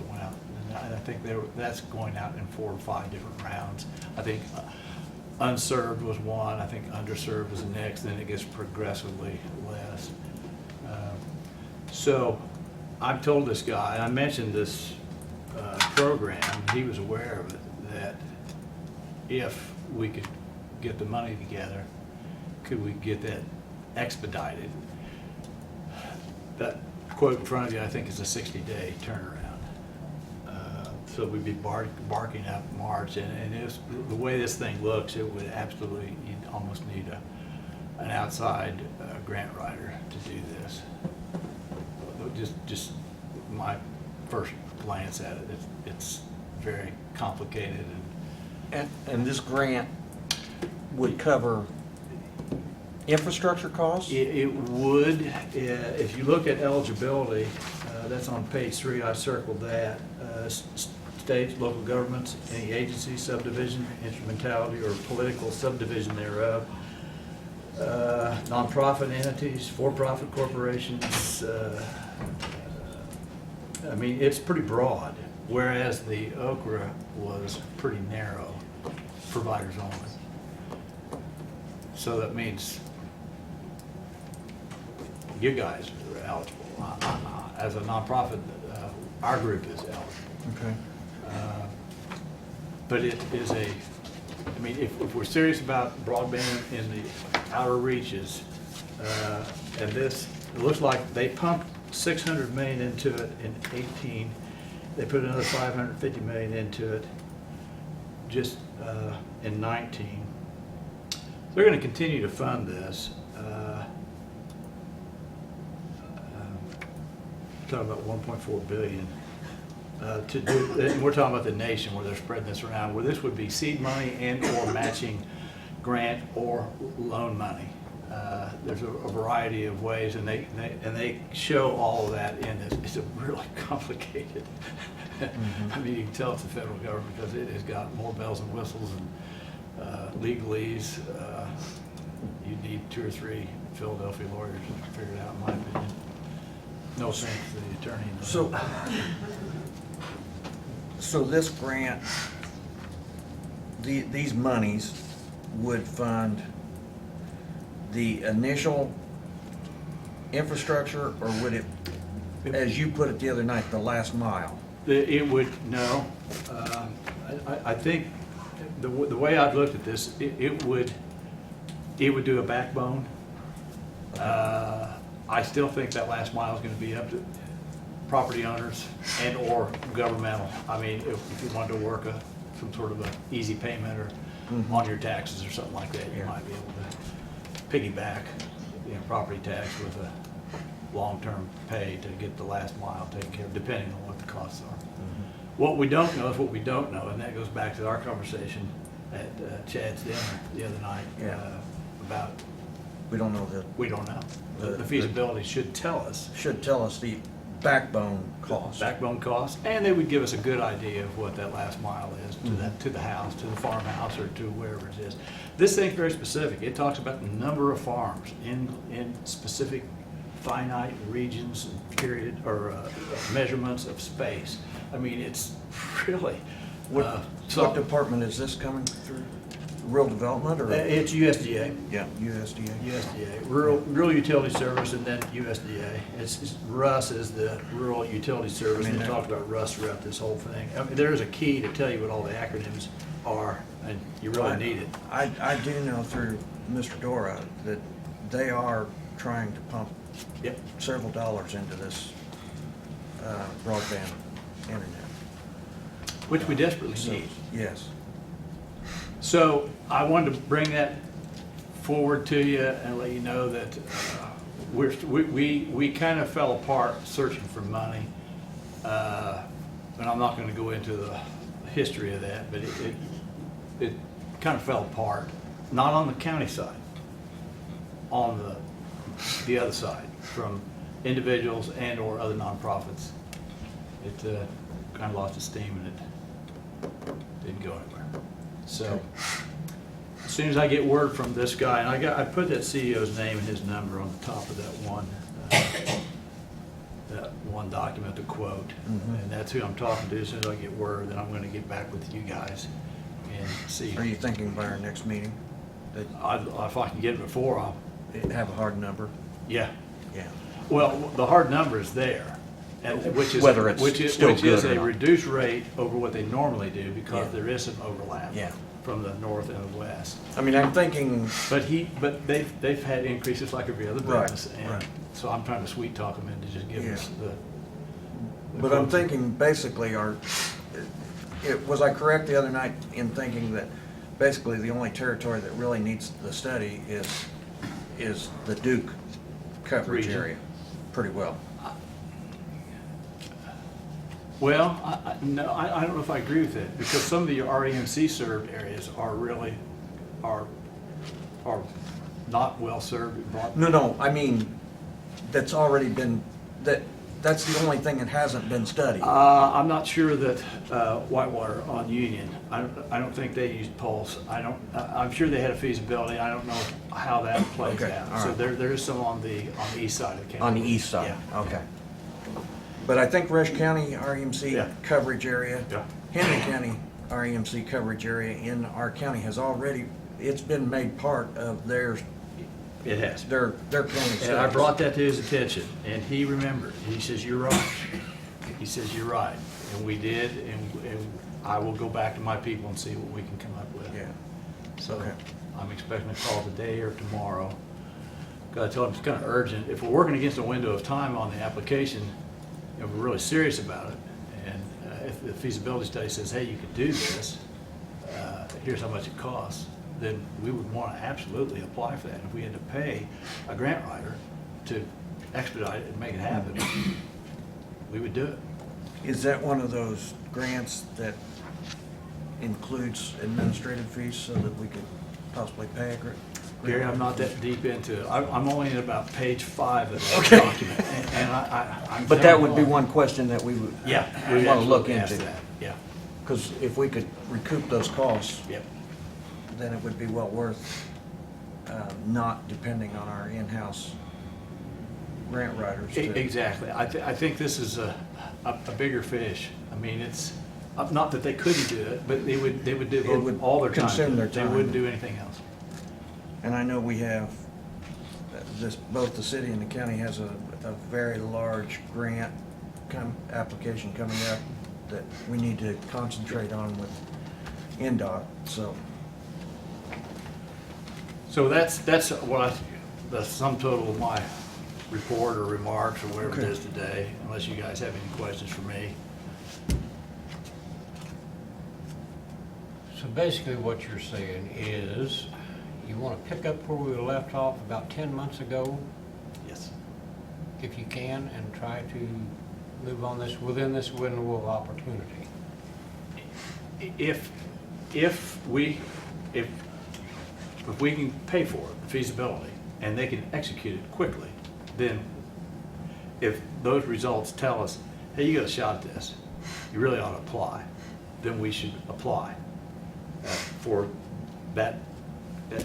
went out. And I think that's going out in 4 or 5 different rounds. I think unserved was one, I think underserved was the next, then it gets progressively less. So I've told this guy, I mentioned this program, he was aware of it, that if we could get the money together, could we get that expedited? That quote in front of you, I think, is a 60-day turnaround. So we'd be barking up March, and the way this thing looks, it would absolutely, you'd almost need an outside grant writer to do this. Just my first glance at it, it's very complicated. And this grant would cover infrastructure costs? It would, if you look at eligibility, that's on page 3, I circled that. States, local governments, any agency, subdivision, instrumentality, or political subdivision thereof, nonprofit entities, for-profit corporations. I mean, it's pretty broad, whereas the OKRA was pretty narrow, providers only. So that means you guys are eligible. As a nonprofit, our group is eligible. Okay. But it is I mean, if we're serious about broadband in the outer reaches, and this, it looks like they pumped $600 million into it in 18. They put another $550 million into it just in 19. They're going to continue to fund this. Talking about $1.4 billion. To do, and we're talking about the nation where they're spreading this around, where this would be seed money and or matching grant or loan money. There's a variety of ways, and they show all of that in this. It's a really complicated. I mean, you can tell it's the federal government because it has got more bells and whistles and legalese. You need 2 or 3 Philadelphia lawyers to figure it out, in my opinion. No offense to the attorney. So this grant, these monies would fund the initial infrastructure, or would it, as you put it the other night, the last mile? It would, no. I think the way I've looked at this, it would do a backbone. I still think that last mile is going to be up to property owners and or governmental. I mean, if you wanted to work some sort of a easy payment or on your taxes or something like that, you might be able to piggyback, property tax with a long-term pay to get the last mile taken care of, depending on what the costs are. What we don't know is what we don't know, and that goes back to our conversation at Chad's dinner the other night about. We don't know that. We don't know. The feasibility should tell us. Should tell us the backbone cost. Backbone cost, and they would give us a good idea of what that last mile is to the house, to the farmhouse, or to wherever it is. This thing's very specific. It talks about the number of farms in specific finite regions, period, or measurements of space. I mean, it's really. What department is this coming through? Rural Development, or? It's USDA. Yeah, USDA. USDA, Rural Utility Service, and then USDA. It's RUS is the Rural Utility Service, and they talked about RUS throughout this whole thing. I mean, there is a key to tell you what all the acronyms are, and you really need it. I do know through Mr. Dora that they are trying to pump several dollars into this broadband internet. Which we desperately need. Yes. So I wanted to bring that forward to you and let you know that we kind of fell apart searching for money. And I'm not going to go into the history of that, but it kind of fell apart. Not on the county side, on the other side, from individuals and or other nonprofits. It kind of lost its steam and it didn't go anywhere. So as soon as I get word from this guy, and I put that CEO's name and his number on the top of that one document, the quote, and that's who I'm talking to. As soon as I get word, then I'm going to get back with you guys and see. Are you thinking by our next meeting that if I can get it before, I'll have a hard number? Yeah. Yeah. Well, the hard number is there, which is Whether it's still good or a not. reduced rate over what they normally do because there is some overlap. Yeah. From the north and the west. I mean, I'm thinking. But they've had increases like every other Right, business, and right. so I'm trying to sweet talk them into just giving us the. But I'm thinking basically was I correct the other night in thinking that basically the only territory that really needs the study is the Duke coverage Region. area, pretty well. Well, I don't know if I agree with that, because some of the REMC served areas are really, are not well served. No, I mean, that's already been, that's the only thing that hasn't been studied. I'm not sure that Whitewater on Union, I don't think they used Pulse. I'm sure they had a feasibility. I don't know how that plays Okay, out. all So right. there is some on the east side of the county. On the east side, Yeah. okay. But I think Rush County REMC Yeah. coverage area, Yeah. Henry County REMC coverage area in our county has already, it's been made part of their It has. county. And I brought that to his attention, and he remembered. He says, "You're right." He says, "You're right." And we did, and I will go back to my people and see what we can come up with. Yeah. So Okay. I'm expecting a call today or tomorrow. Because I told him it's kind of urgent. If we're working against a window of time on the application, and we're really serious about it, and if the feasibility study says, hey, you could do this, here's how much it costs, then we would want to absolutely apply for that. If we had to pay a grant writer to expedite it and make it happen, we would do it. Is that one of those grants that includes administrative fees so that we could possibly pay a grant? Gary, I'm not that deep into it. I'm only in about page 5 of that document. And I'm. But that would be one question that we would Yeah. we want to look ask into. that, Yeah, Because if we could recoup those costs, yep. then it would be well worth not depending on our in-house grant writers. to- Exactly. I think this is a bigger fish. I mean, it's, not that they couldn't do it, but they would would devote all their time. to consume it. their They time. wouldn't do anything else. And I know we have, both the city and the county has a very large grant application coming up that we need to concentrate on with NDOT, so. So that's what the sum total of my report or remarks or whatever it Okay. is today, unless you guys have any questions for me. So basically what you're saying is you want to pick up where we were left off about 10 months ago, Yes. if you can, and try to move on this within this window of opportunity. If we can pay for it, the feasibility, and they can execute it quickly, then if those results tell us, hey, you got a shot at this, you really ought to apply, then we should apply for that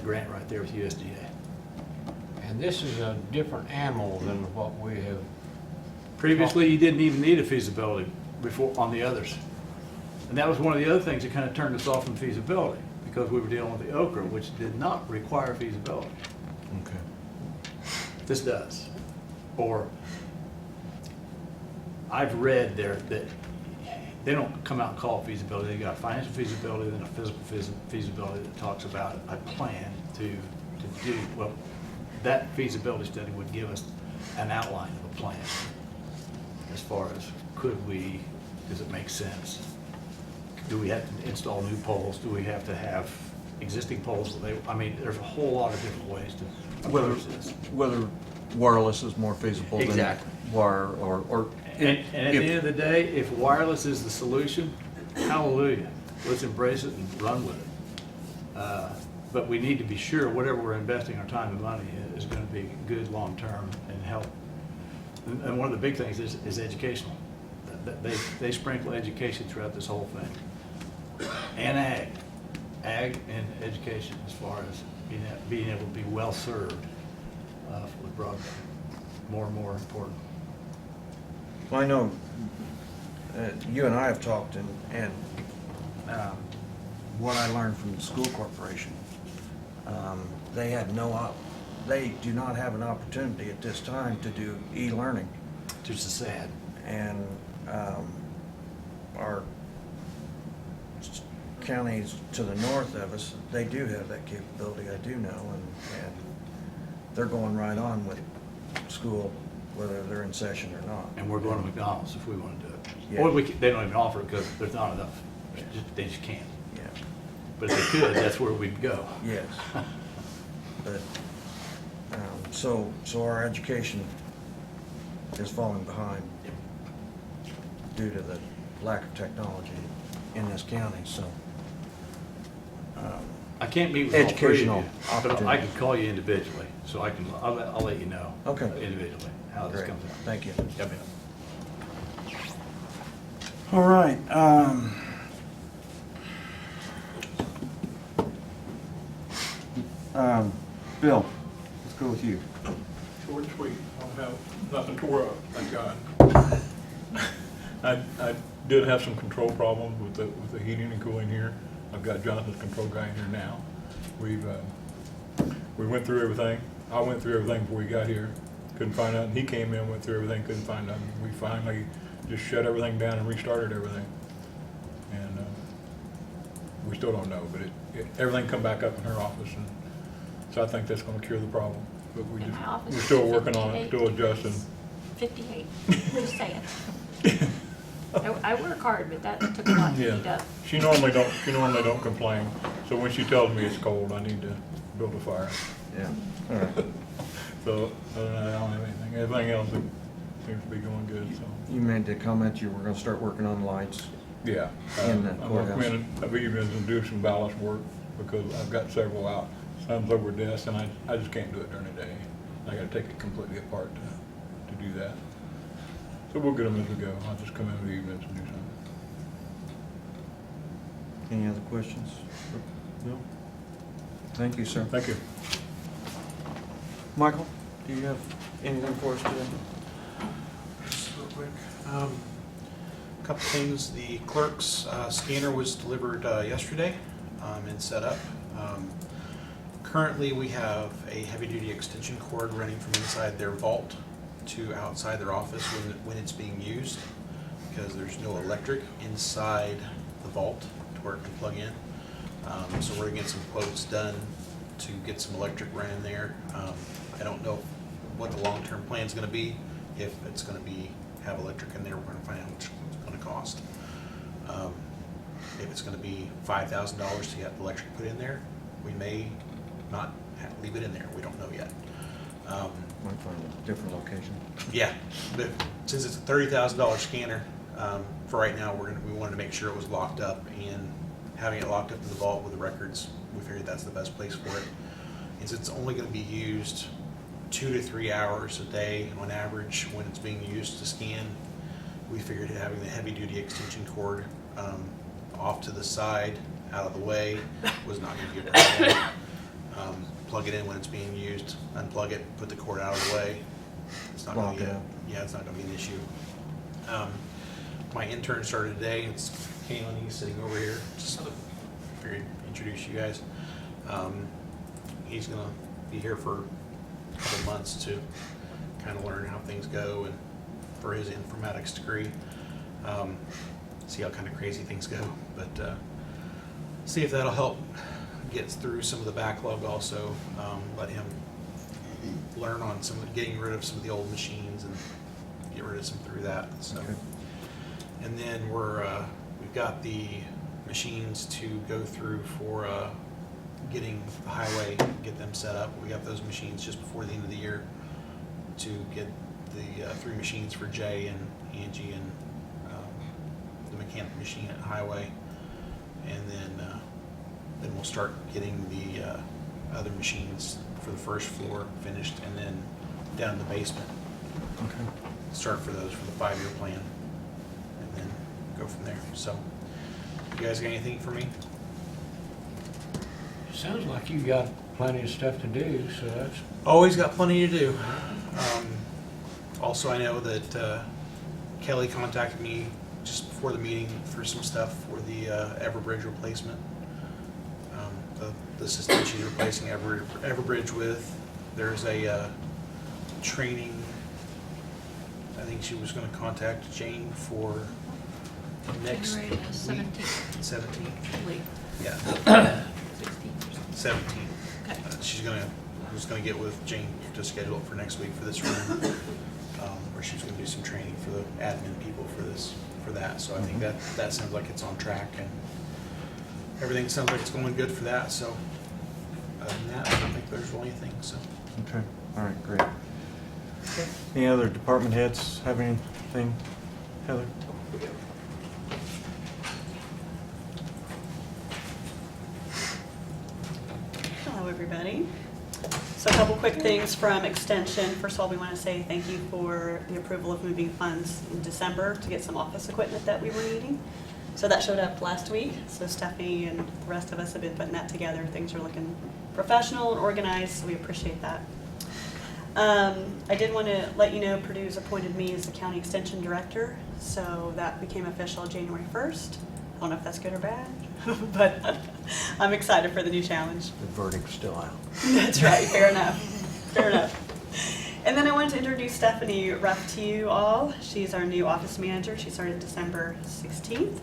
grant right there with USDA. And this is a different animal than what we have. Previously, you didn't even need a feasibility before on the others. And that was one of the other things that kind of turned us off from feasibility, because we were dealing with the Okra, which did not require feasibility. Okay. This does. Or I've read there that they don't come out and call it feasibility. They got a financial feasibility, then a physical feasibility that talks about a plan to do, well, that feasibility study would give us an outline of a plan as far as does it make sense? Do we have to install new poles? Do we have to have existing poles? I mean, there's a whole lot of different ways to approach this. Whether wireless is more feasible than Exactly. wire or. And at the if- end of the day, if wireless is the solution, hallelujah, let's embrace it and run with it. But we need to be sure whatever we're investing our time and money in is going to be good long-term and help. And one of the big things is educational. They sprinkle education throughout this whole thing. And ag and education as far as being able to be well-served with broadband. More and more important. Well, I know you and I have talked, and what I learned from the school corporation, they do not have an opportunity at this time to do e-learning. Just sad. And our counties to the north of us, they do have that capability, I do know, and they're going right on with school, whether they're in session or not. And we're going to McDonald's if we want to do it. Yeah. Or they don't even offer it because there's not enough. They just can't. Yeah, But if they could, that's where we'd go. yes. But, so our education is falling behind due to the lack of technology in this county, so. I can't meet with all three of you, Educational but I opportunity. can call you individually, so I'll let you know. Okay. Individually, how this Great, comes out. thank you. Yep. All right, Bill, let's go with you. Short and sweet, I don't have nothing tore up, thank God. I did have some control problems with the heating and cooling here. I've got Jonathan's control guy in here now. We went through everything. I went through everything before we got here. Couldn't find nothing. He came in, went through everything, couldn't find nothing. We finally just shut everything down and restarted everything. And we still don't know, but everything come back up in her office, and so I think that's gonna cure the problem. But In my office, we're still it's working on it, 58. still adjusting. 58, just saying. I work hard, but that took a lot to Yeah. heat up. She normally don't complain, so when she tells me it's cold, I need to build a fire. Yeah, all right. So, other than that, I don't have anything. Everything else seems to be going good, so. You made the comment you were gonna start working on lights. Yeah. In the I'm gonna courthouse. come in and I've even do some ballast work because I've got several out. son's over desk, and I just can't do it during the day. I gotta take it completely apart to do that. So we'll get them as we go. I'll just come in the evenings and do something. Any other questions? No? Thank you, sir. Thank you. Michael, do you have anything for us today? Just real quick. Couple things. The clerk's scanner was delivered yesterday and set up. Currently, we have a heavy-duty extension cord running from inside their vault to outside their office when it's being used, because there's no electric inside the vault to where it can plug in. So we're gonna get some quotes done to get some electric running there. I don't know what the long-term plan is gonna be. If it's gonna have electric in there, we're gonna find out what it's gonna cost. If it's gonna be $5,000 to get electric put in there, we may not leave it in there. We don't know yet. Might find a different location. Yeah, but since it's a $30,000 scanner, for right now, we wanted to make sure it was locked up, and having it locked up in the vault with the records, we figured that's the best place for it. And since it's only going to be used 2 to 3 hours a day on average when it's being used to scan, we figured having the heavy-duty extension cord off to the side, out of the way, was not going to be a problem. Plug it in when it's being used, unplug it, put the cord out of the way. It's not going to be it's not going to be an issue. My intern started today. It's Kaylin. He's sitting over here. Just figured introduce you guys. He's going to be here for a couple months to kind of learn how things go, and for his informatics degree, see how kind of crazy things go. But see if that'll help get through some of the backlog. Also, let him learn on getting rid of some of the old machines and get rid of some through that. So, okay. And then we've got the machines to go through for getting the highway, get them set up. We got those machines just before the end of the year to get the 3 machines for Jay and Angie and the mechanic machine at highway, and then we'll start getting the other machines for the first floor finished, and then down in the basement. Okay. Start for those for the 5-year plan, and then go from there. So, you guys got anything for me? Sounds like you got plenty of stuff to do, so that's... Always got plenty to do. Also, I know that Kelly contacted me just before the meeting for some stuff for the Everbridge replacement. The system she's replacing Everbridge with. There's a training. I think she was going to contact Jane for next week. 17th. 17th? Yeah. 16th. 17th. Okay. She's was gonna get with Jane to schedule it for next week for this room, where she's gonna do some training for the admin people for that. So I think that sounds like it's on track, and everything sounds like it's going good for that. So other than that, I don't think there's really anything. So. Okay. All right. Great. Okay. Any other department heads have anything, Heather? Hello, everybody. So a couple quick things from Extension. First of all, we want to say thank you for the approval of moving funds in December to get some office equipment that we were needing. So that showed up last week. So Stephanie and the rest of us have been putting that together. Things are looking professional and organized, so we appreciate that. I did want to let you know Purdue's appointed me as the County Extension Director. So that became official January 1st. I don't know if that's good or bad, but I'm excited for the new challenge. The verdict's still out. That's right, fair enough, fair enough. And then I wanted to introduce Stephanie Ruff to you all. She's our new office manager. She started December 16th,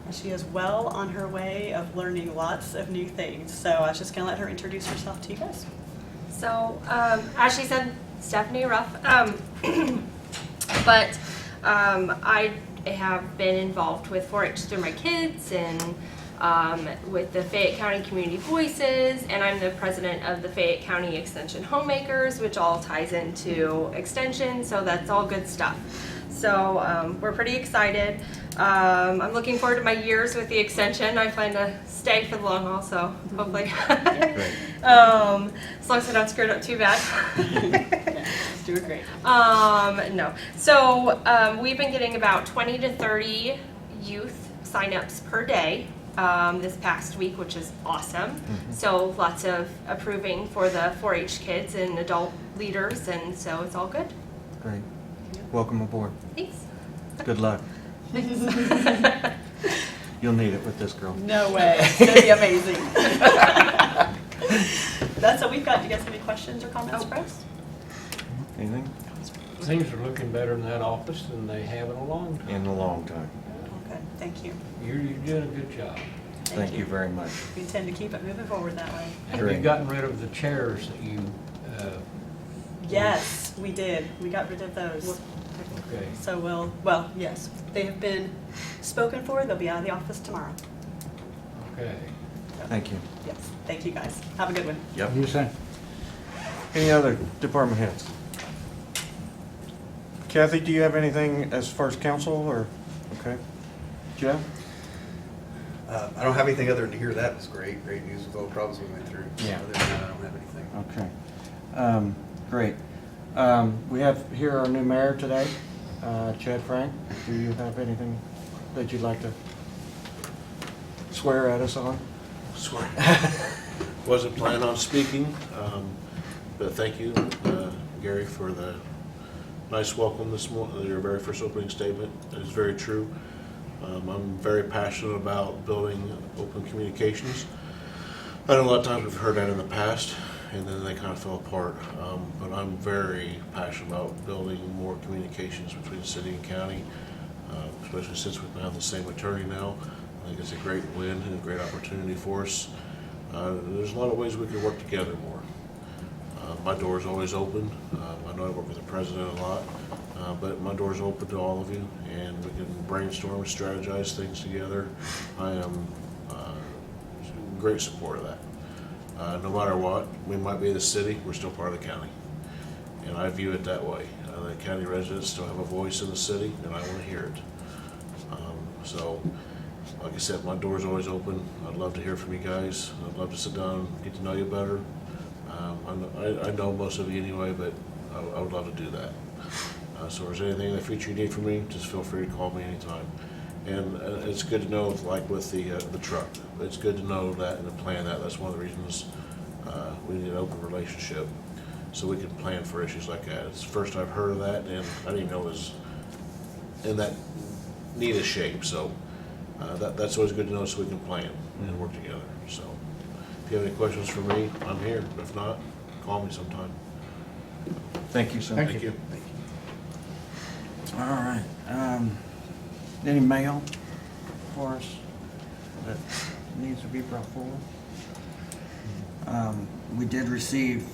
and she is well on her way of learning lots of new things. So I was just gonna let her introduce herself to you guys. So, as she said, Stephanie Ruff, but I have been involved with 4-H through my kids and with the Fayette County Community Voices, and I'm the president of the Fayette County Extension Homemakers, which all ties into Extension, so that's all good stuff. So we're pretty excited. I'm looking forward to my years with the extension. I plan to stay for the long haul, so hopefully. As long as I don't screw it up too bad. Do it great. No. So we've been getting about 20 to 30 youth signups per day this past week, which is awesome. So lots of approving for the 4-H kids and adult leaders, and so it's all good. Great. Welcome aboard. Thanks. Good luck. You'll need it with this girl. No way. It's going to be amazing. That's what we've got. Do you guys have any questions or comments for us? Anything? Things are looking better in that office than they have in a long time. In a long time. Okay, thank you. You're doing a good job. Thank you very much. We intend to keep it moving forward that way. Have you Great. gotten rid of the chairs that you, Yes, we did. We got rid of those. okay. So yes, they have been spoken for. They'll be out of the office tomorrow. Okay. Thank you. Yes, thank you guys. Have a good one. Yep. You say? Any other department heads? Kathy, do you have anything as far as council or, okay? Jeff? I don't have anything other than to hear that was great news with all the problems we went through. Yeah. Other than that, I don't have anything. Okay. Great. We have here our new mayor today, Chad Frank. Do you have anything that you'd like to swear at us on? Swear. Wasn't planning on speaking, but thank you, Gary, for the nice welcome this morning, your very first opening statement. It is very true. I'm very passionate about building open communications. I know a lot of times we've heard that in the past, and then they kind of fell apart. But I'm very passionate about building more communications between city and county, especially since we have the same attorney now. I think it's a great win and a great opportunity for us. There's a lot of ways we could work together more. My door is always open. I know I work with the president a lot, but my door is open to all of you, and we can brainstorm and strategize things together. I am in great support of that. No matter what, we might be the city, we're still part of the county, and I view it that way. The county residents still have a voice in the city, and I want to hear it. So, like I said, my door's always open. I'd love to hear from you guys. I'd love to sit down and get to know you better. I know most of you anyway, but I would love to do that. So if there's anything in the future you need from me, just feel free to call me anytime. And it's good to know, like with the truck, it's good to know that and to plan that. That's one of the reasons we need an open relationship, so we can plan for issues like that. It's the first I've heard of that, and I didn't even know it was in that neat a shape. So that's always good to know, so we can plan and work together. So if you have any questions for me, I'm here. If not, call me sometime. Thank you, sir. Thank you. All right. Any mail for us that needs to be brought forward? We did receive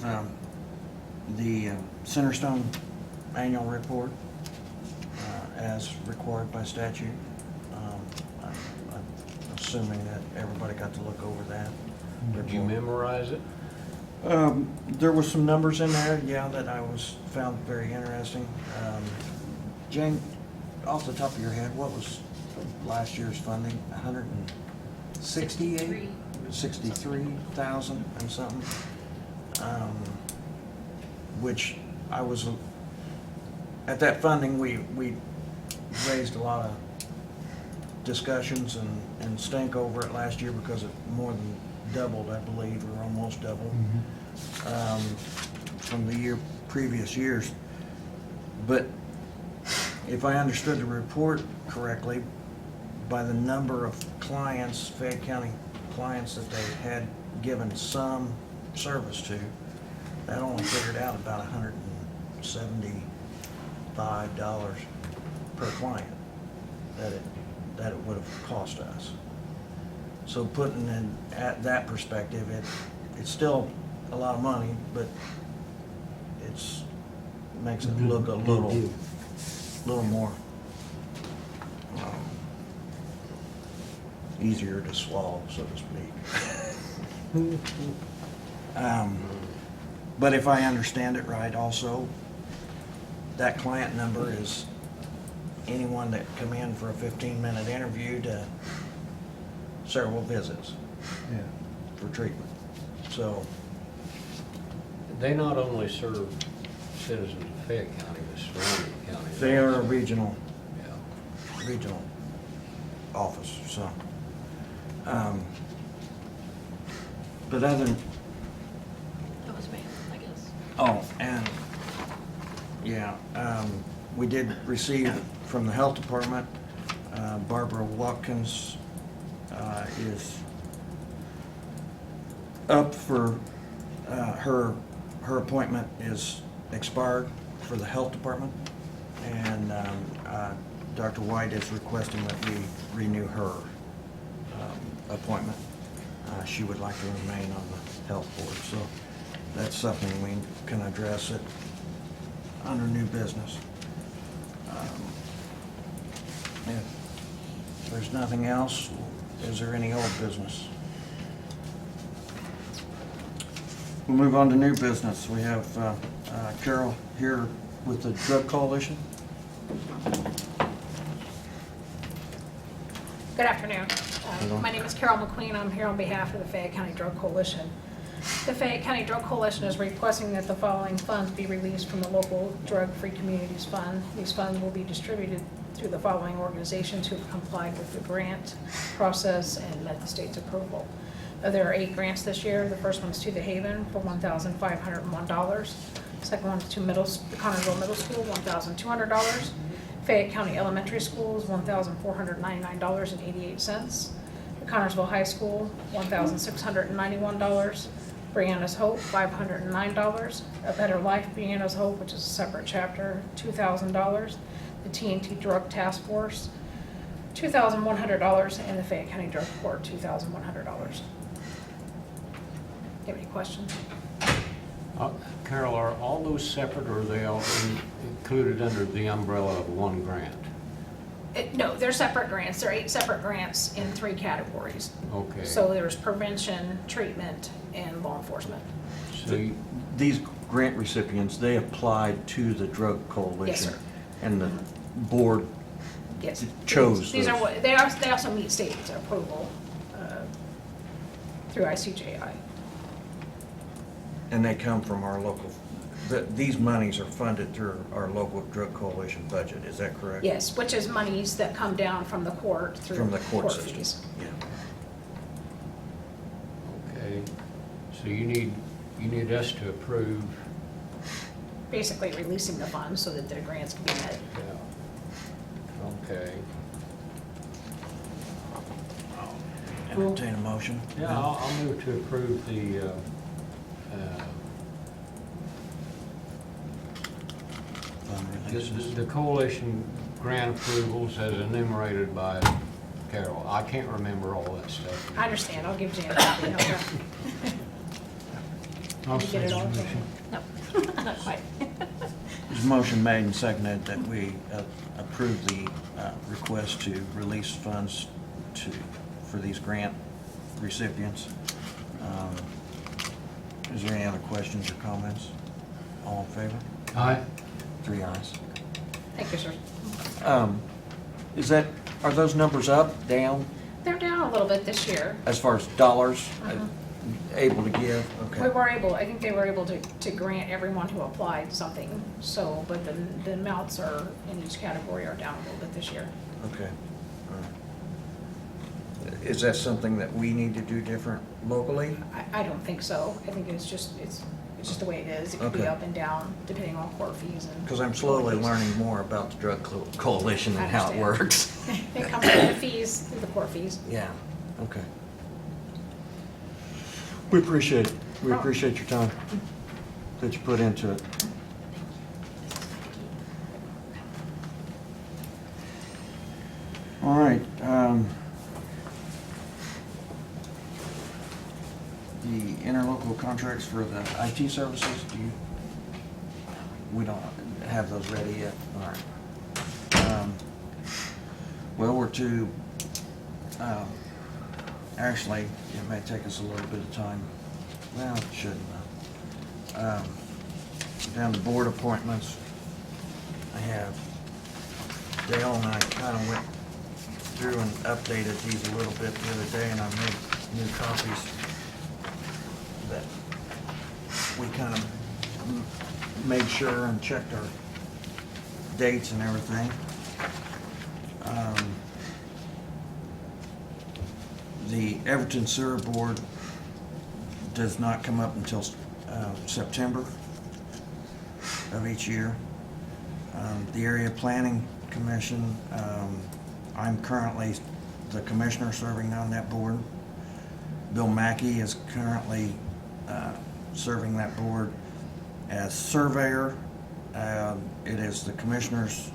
the Centerstone annual report as required by statute. I'm assuming that everybody got to look over that. Did you memorize it? There were some numbers in there, yeah, that I found very interesting. Jane, off the top of your head, what was last year's funding? 168? 63,000 and something. Which I was, at that funding, we raised a lot of discussions and stink over it last year because it more than doubled, I believe, or almost doubled from the previous years. But if I understood the report correctly, by the number of clients, Fayette County clients that they had given some service to, that only figured out about $175 per client that it would have cost us. So putting in at that perspective, it's still a lot of money, but makes it look a little more easier to swallow, so to speak. But if I understand it right, also, that client number is anyone that come in for a 15-minute interview to several visits Yeah. for treatment. So, They not only serve citizens of Fayette County, but surrounding counties. they are a also. regional Yeah. office, so. But other than, That was me, I guess. oh, and, yeah, we did receive from the health department, Barbara Watkins is up for, her appointment is expired for the health department. And Dr. White is requesting that we renew her appointment. She would like to remain on the health board, so that's something we can address it under new business. If there's nothing else, is there any old business? We'll move on to new business. We have Carol here with the Drug Coalition. Good afternoon. Hello. My name is Carol McQueen. I'm here on behalf of the Fayette County Drug Coalition. The Fayette County Drug Coalition is requesting that the following funds be released from the local Drug-Free Communities Fund. These funds will be distributed through the following organizations who have complied with the grant process and met the state's approval. There are 8 grants this year. The first one is to the Haven for $1,501. Second one is to the Connersville Middle School, $1,200. Fayette County Elementary Schools, $1,499.88. The Connersville High School, $1,691. Brianna's Hope, $509. A Better Life Brianna's Hope, which is a separate chapter, $2,000. The TNT Drug Task Force, $2,100, and the Fayette County Drug Court, $2,100. Have any questions? Carol, are all those separate, or are they all included under the umbrella of one grant? No, they're separate grants. There are 8 separate grants in 3 categories. Okay. So there's prevention, treatment, and law enforcement. So These grant recipients, they applied to the Drug Coalition. Yes, sir. And the board Yes. chose These are those. what, they also meet state approval through ICJI. And they come from our local, these monies are funded through our local Drug Coalition budget, is that correct? Yes, which is monies that come down from the court through From the court system. fees. Yeah. Okay, so you need us to approve. Basically releasing the funds so that the grants can be met. Yeah. Okay. Entertain a motion? Yeah, I'll move to approve the Fund releases. the coalition grant approvals as enumerated by Carol. I can't remember all that stuff. I understand, I'll give Jan a copy. Okay. I'll Did you get it all? second the motion. No, not quite. There's a motion made and seconded that we approve the request to release funds for these grant recipients. Is there any other questions or comments? All in favor? Aye. 3 ayes. Thank you, sir. Are those numbers up, down, They're down a little bit this year. as far as dollars able to give? We Okay. were able, I think they were able to grant everyone who applied something, so, but the amounts are, in each category are down a little bit this year. Okay. All right. Is that something that we need to do different locally? I don't think so. I think it's just the way it is. It could be Okay. up and down depending on court fees and. Because I'm slowly learning more about the Drug Coalition I and how it understand. works. It comes from the fees, through the court fees. Yeah, okay. We appreciate it. We Problem. appreciate your time that you put into it. All right. The interlocal contracts for the IT services, we don't have those ready yet? All right. Well, we're to, actually, it may take us a little bit of time. Well, it shouldn't. Down to board appointments. I have Dale and I kind of went through and updated these a little bit the other day, and I made new copies that we kind of made sure and checked our dates and everything. The Everton Sewer Board does not come up until September of each year. The Area Planning Commission, I'm currently the commissioner serving on that board. Bill Mackey is currently serving that board as surveyor. It is the commissioner's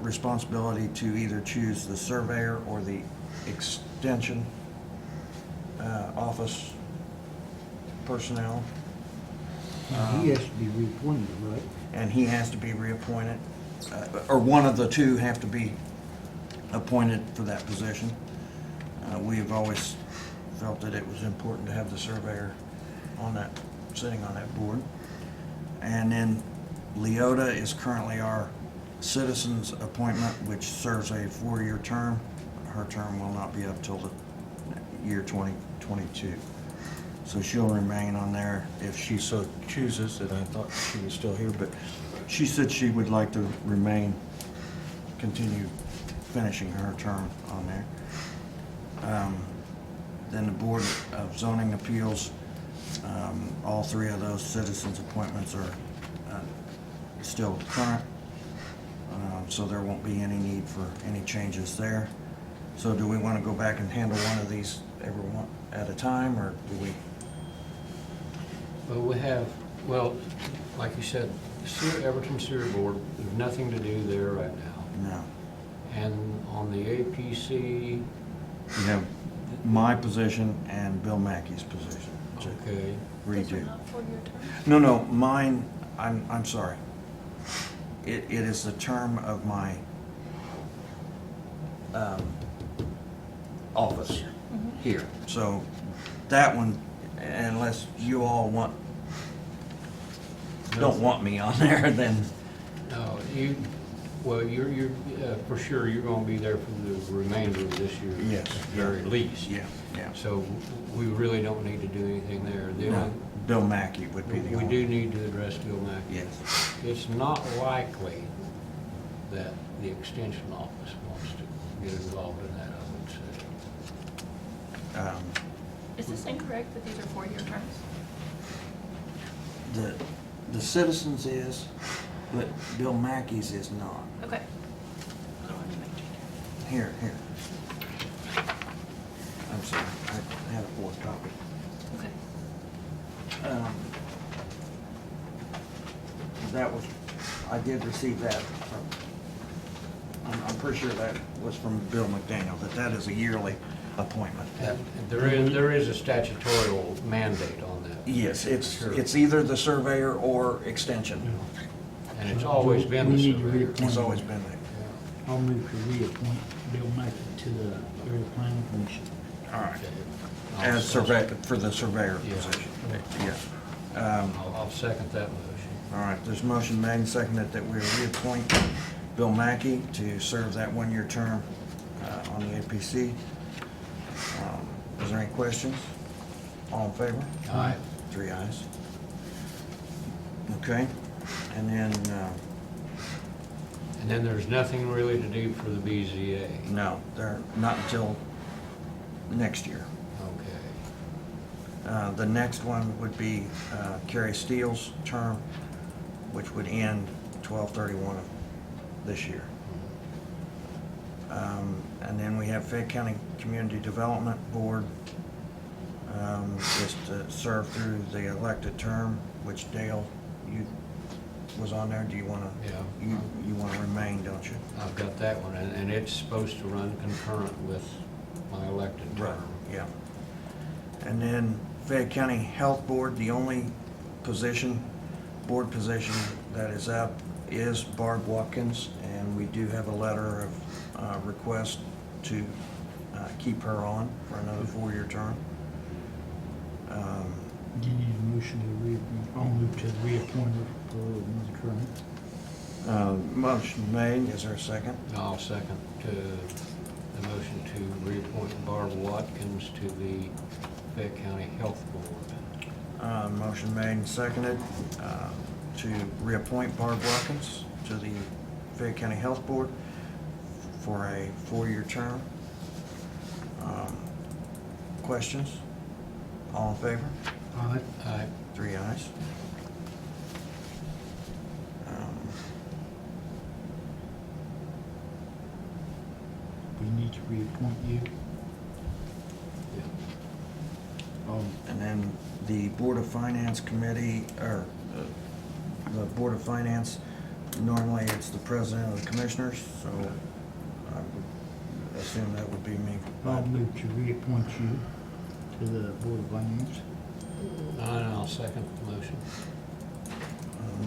responsibility to either choose the surveyor or the extension office personnel. And he has to be reappointed, right? And he has to be reappointed, or one of the two have to be appointed for that position. We have always felt that it was important to have the surveyor on that, sitting on that board. And then Leota is currently our citizens appointment, which serves a 4-year term. Her term will not be up till the year 2022. So she'll remain on there if she so chooses, and I thought she was still here, but she said she would like to remain, continue finishing her term on there. Then the Board of Zoning Appeals, all 3 of those citizens appointments are still current, so there won't be any need for any changes there. So do we want to go back and handle one of these every one at a time, or do we? Well, we have, well, like you said, Everton Sewer Board, there's nothing to do there right now. No. And on the APC, We have my position and Bill Mackey's position to okay, redo. For your term? No, mine, I'm sorry. It is the term of my office here. So that one, unless you all don't want me on there, then no, well, you're, for sure, you're gonna be there for the remainder of this year. Yes, At the very least. yeah. So we really don't need to do anything there. The No, only- Bill Mackey would be the We only. do need to address Bill Mackey. Yes. It's not likely that the extension office wants to get involved in that, I would say. Is this incorrect that these are 4-year terms? The citizens is, but Bill Mackey's is not. Okay. Here. I'm sorry, I had a 4th copy. Okay. That was, I did receive that from, I'm pretty sure that was from Bill McDaniel, that is a yearly appointment. And there is a statutory mandate on that. Yes, Sure. it's either the surveyor or extension. And it's always been We the need to surveyor. reappoint It's him. always been there. I'll move to reappoint Bill Mackey to the Area Planning Commission. All right. Okay. As surveyor, for the surveyor Yeah. position. Yeah. I'll second that motion. All right, there's a motion made and seconded that we reappoint Bill Mackey to serve that 1-year term on the APC. Is there any questions? All in favor? Aye. 3 ayes. Okay, and then, And then there's nothing really to do for the BZA. no, they're not until next year. Okay. The next one would be Carrie Steele's term, which would end 12/31 of this year. And then we have Fayette County Community Development Board, is to serve through the elected term, which Dale, you was on there. Do you want to? Yeah. You want to remain, don't you? I've got that one, and it's supposed to run concurrent with my elected term. Yeah. And then Fayette County Health Board, the only board position that is up is Barb Watkins, and we do have a letter of request to keep her on for another 4-year term. Do you need a motion to I'll move to reappoint her for another term. Motion made, is there a second? I'll second the motion to reappoint Barb Watkins to the Fayette County Health Board. Motion made and seconded to reappoint Barb Watkins to the Fayette County Health Board for a 4-year term. Questions? All in favor? Aye. Aye. 3 ayes. We need to reappoint you. And then the Board of Finance Committee, or the Board of Finance, normally it's the President of the Commissioners, so I would assume that would be me. I'll move to reappoint you to the Board of Finance. And I'll second the motion.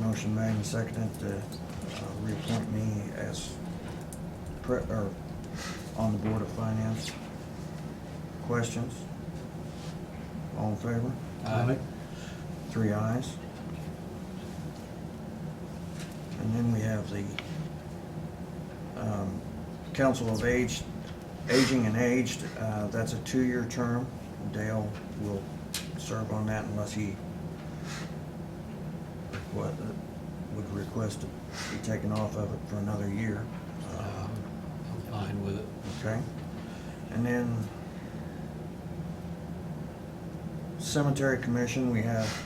Motion made and seconded to reappoint me as on the Board of Finance. Questions? All in favor? Aye. 3 ayes. And then we have the Council of Aging and Aged. That's a 2-year term. Dale will serve on that unless he would request to be taken off of it for another year. I'm fine with it. Okay. And then Cemetery Commission, we have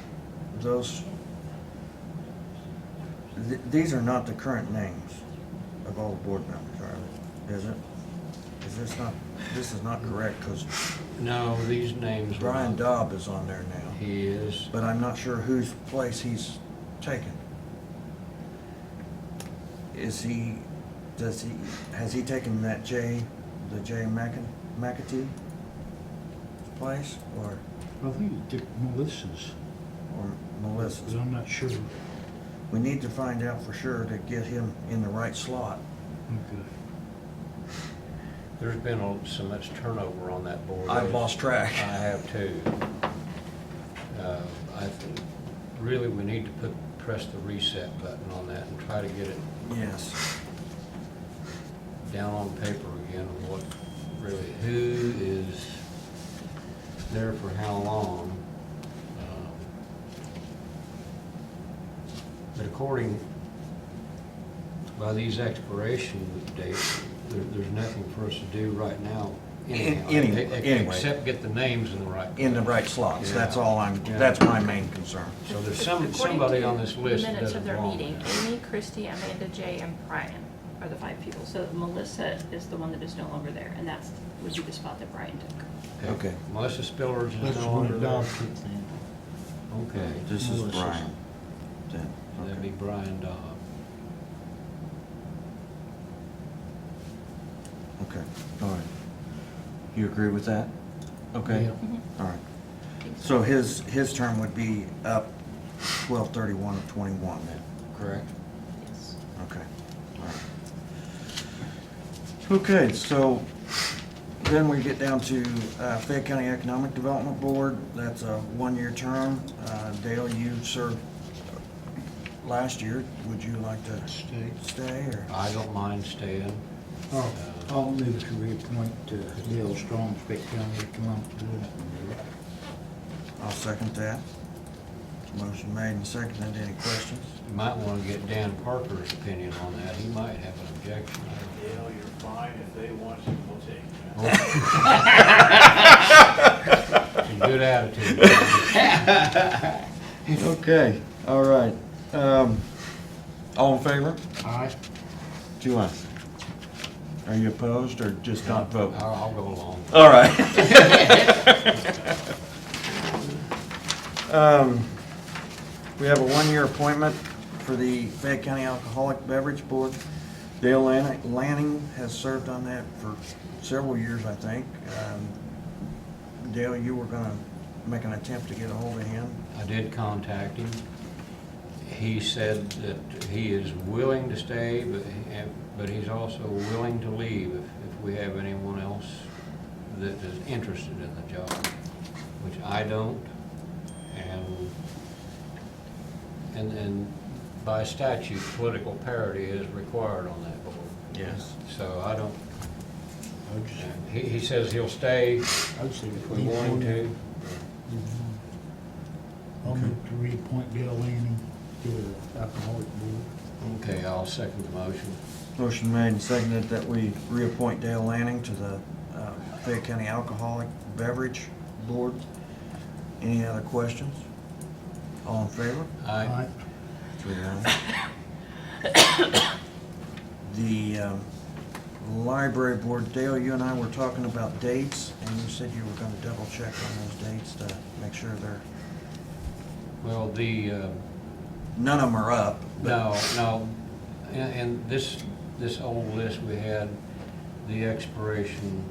those. These are not the current names of all the board members, are they? Is it? Is this not, this is not correct, because No, these names. were Brian not- Dobb is on there now. He is. But I'm not sure whose place he's taken. Has he taken that the Jay McAtee place, or I think you took Melissa's, Melissa's? but I'm not sure. We need to find out for sure to get him in the right slot. Okay. There's been so much turnover on that board. I've lost track. I have too. Really, we need to press the reset button on that and try to get it Yes. down on paper again of what really, who is there for how long. But according, by these expiration dates, there's nothing for us to do right now anyhow. Anyway. Except get the names in the right. In the right slots, Yeah. that's all Yeah. that's my main concern. So there's According somebody to on this the list that minutes doesn't of their belong meeting, there. Amy, Christie, Amanda, Jay, and Brian are the 5 people. So Melissa is the one that is no longer there, and that's would be the spot that Brian took. Okay. Melissa Spillers is That's no one longer of there. Dobbs took then. Okay, This is Melissa's. Brian. Then, that'd be Brian Dobb. Okay, all right. You agree with that? Okay, Yeah. all right. So his term would be up 12/31 of 21 then, correct? Yes. Okay, all right. Okay, so then we get down to Fayette County Economic Development Board. That's a 1-year term. Dale, you served last year. Would you like to stay or? I don't mind staying. I'll move to reappoint Dale Strong, Fayette County Economic Development Board. I'll second that. Motion made and seconded. Any questions? You might want to get Dan Parker's opinion on that. He might have an objection. Dale, you're fine. If they want you, we'll take It's a good attitude. Okay, all right. All in favor? Aye. 2 ayes. Are you opposed or just not voting? I'll go along. All right. We have a 1-year appointment for the Fayette County Alcoholic Beverage Board. Dale Lanning has served on that for several years, I think. Dale, you were gonna make an attempt to get a hold of him. I did contact him. He said that he is willing to stay, but he's also willing to leave if we have anyone else that is interested in the job, which I don't. And by statute, political parity is required on that board. Yes. So I don't, he says he'll stay I would say if we want him to. I'll move to reappoint Dale Lanning to the Alcoholic Board. Okay, I'll second the motion. Motion made and seconded that we reappoint Dale Lanning to the Fayette County Alcoholic Beverage Board. Any other questions? All in favor? Aye. 3 ayes. The Library Board, Dale, you and I were talking about dates, and you said you were gonna double check on those dates to make sure they're, Well, none of them are up. but- no, and this old list we had, the expiration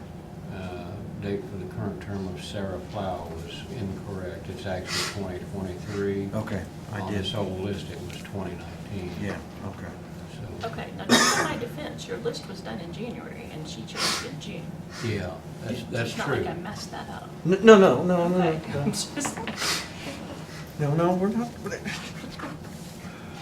date for the current term of Sarah Plow was incorrect. It's actually 2023. Okay, I On did. this old list, it was 2019. Yeah, okay. So, Okay, now just in my defense, your list was done in January and she chose in June. yeah, that's It's not true. like I messed that up. No, Okay, I'm just- no, we're not.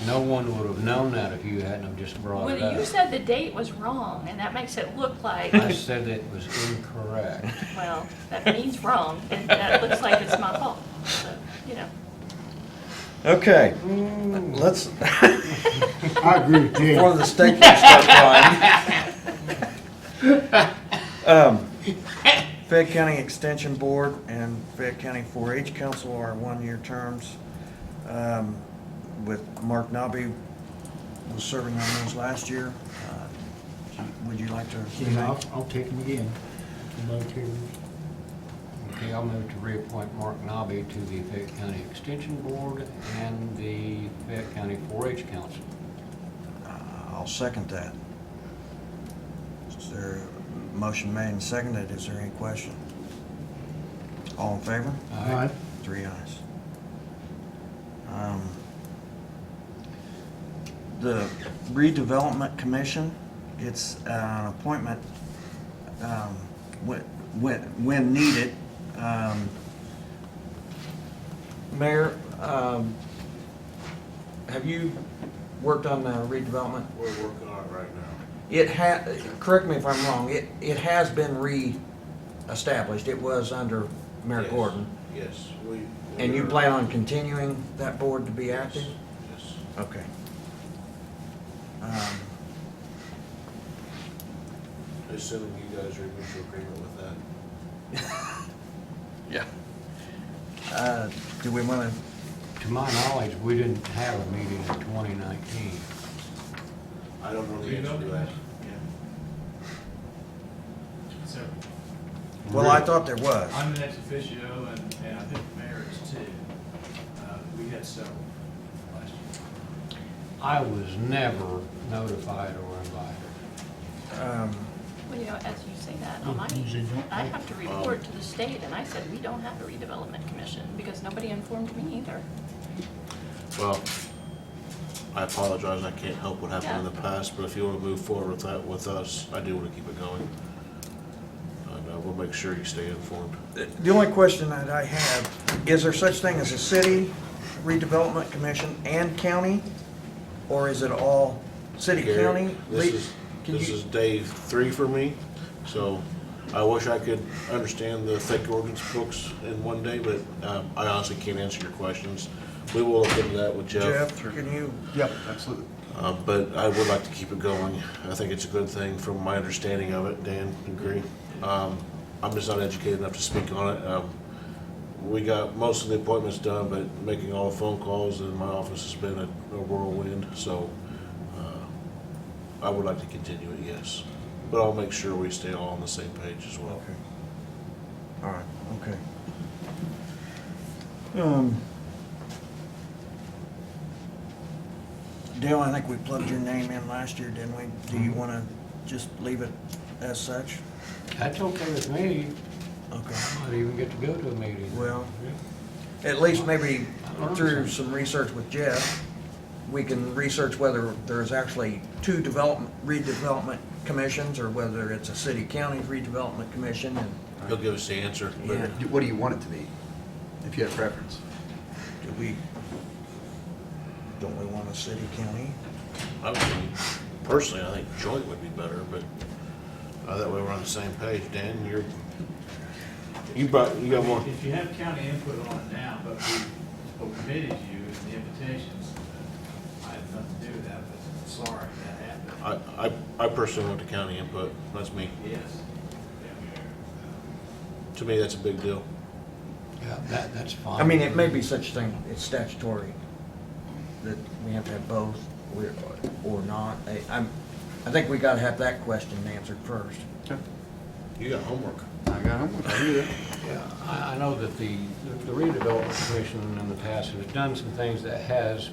No one would have known that if you hadn't have just brought it Well, you up. said the date was wrong, and that makes it look like, I said it was incorrect. well, that means wrong, and that looks like it's my fault, so, you know. Okay, let's, I agree with Jim. before the statements start flying. Fayette County Extension Board and Fayette County 4-H Council are one-year terms. With Mark Nobby was serving on those last year. Would you like to? Yeah, I'll take him again. Okay, I'll move to reappoint Mark Nobby to the Fayette County Extension Board and the Fayette County 4-H Council. I'll second that. Is there a motion made and seconded? Is there any question? All in favor? Aye. 3 ayes. The Redevelopment Commission, it's an appointment when needed. Mayor, have you worked on the redevelopment? We're working on it right now. It correct me if I'm wrong, it has been re-established. It was under Mayor Yes. Gordon. Yes, And you we're- plan on continuing that board to be active? Yes. Okay. Assuming you guys are in mutual agreement with that. Yeah. Do we want to? To my knowledge, we didn't have a meeting in 2019. I don't know the answer to that. Well, I thought there was. I'm an ex officio, and I think the mayor is too. We had several last year. I was never notified or invited. Well, you know, as you say that, on my, I have to report to the state, and I said, we don't have a redevelopment commission, because nobody informed me either. Well, I apologize, I can't help what happened in the past, but if you want to move forward with that with us, I do want to keep it going. And we'll make sure you stay informed. The only question that I have, is there such thing as a city redevelopment commission and county? Or is it all city, Gary, county? This is day 3 for me, so I wish I could understand the thick ordinance books in one day, but I honestly can't answer your questions. We will look into that with Jeff. Jeff, can you? Yep, absolutely. But I would like to keep it going. I think it's a good thing from my understanding of it. Dan, agree? I'm just not educated enough to speak on it. We got most of the appointments done, but making all the phone calls in my office has been a whirlwind, so I would like to continue it, yes. But I'll make sure we stay all on the same page as well. Okay. All right, okay. Dale, I think we plugged your name in last year, didn't we? Do you want to just leave it as such? That's okay with me. Okay. I might even get to go to a meeting. Well, at least maybe through some research with Jeff, we can research whether there's actually 2 redevelopment commissions or whether it's a city-county redevelopment commission. And He'll give us the answer. But Yeah. What do you want it to be, if you have preference? do we, Don't we want a city-county? Personally, I think joint would be better, but that way we're on the same page. Dan, you got more. If you have county input on it now, but we committed you in the invitations, I have nothing to do with that, but sorry, that happened. I personally want the county input. That's me. Yes. To me, that's a big deal. Yeah, that's fine. I mean, it may be such a thing, it's statutory, that we have to have both, or not. I think we gotta have that question answered first. You got homework. I got homework, I do that. Yeah, I know that the redevelopment commission in the past has done some things that has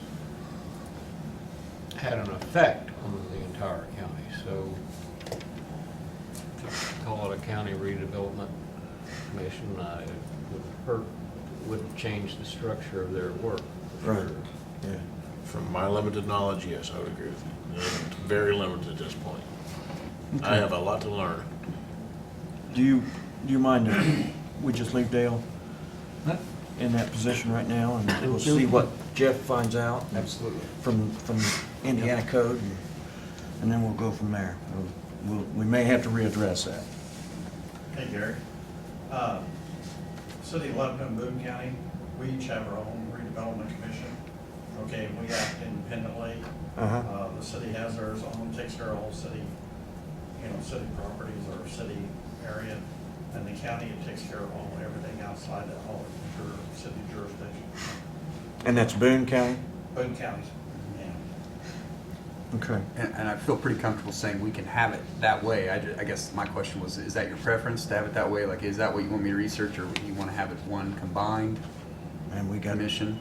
had an effect on the entire county, so to call it a county redevelopment commission, wouldn't change the structure of their work. Right. Yeah. From my limited knowledge, yes, I would agree with you. Very limited at this point. I have a lot to learn. Do you mind if we just leave Dale in that position right now, and we'll see what Jeff finds out? Absolutely. From Indiana code, and then we'll go from there. We may have to readdress that. Hey, Gary. City of Lebanon, Boone County, we each have our own redevelopment commission. Okay, we act independently. The city has theirs own, takes care of all city, city properties or city area. And the county, it takes care of everything outside that whole city jurisdiction. And that's Boone County? Boone County, yeah. Okay. And I feel pretty comfortable saying we can have it that way. I guess my question was, is that your preference to have it that way? Like, is that what you want me to research, or you want to have it one combined And we got commission?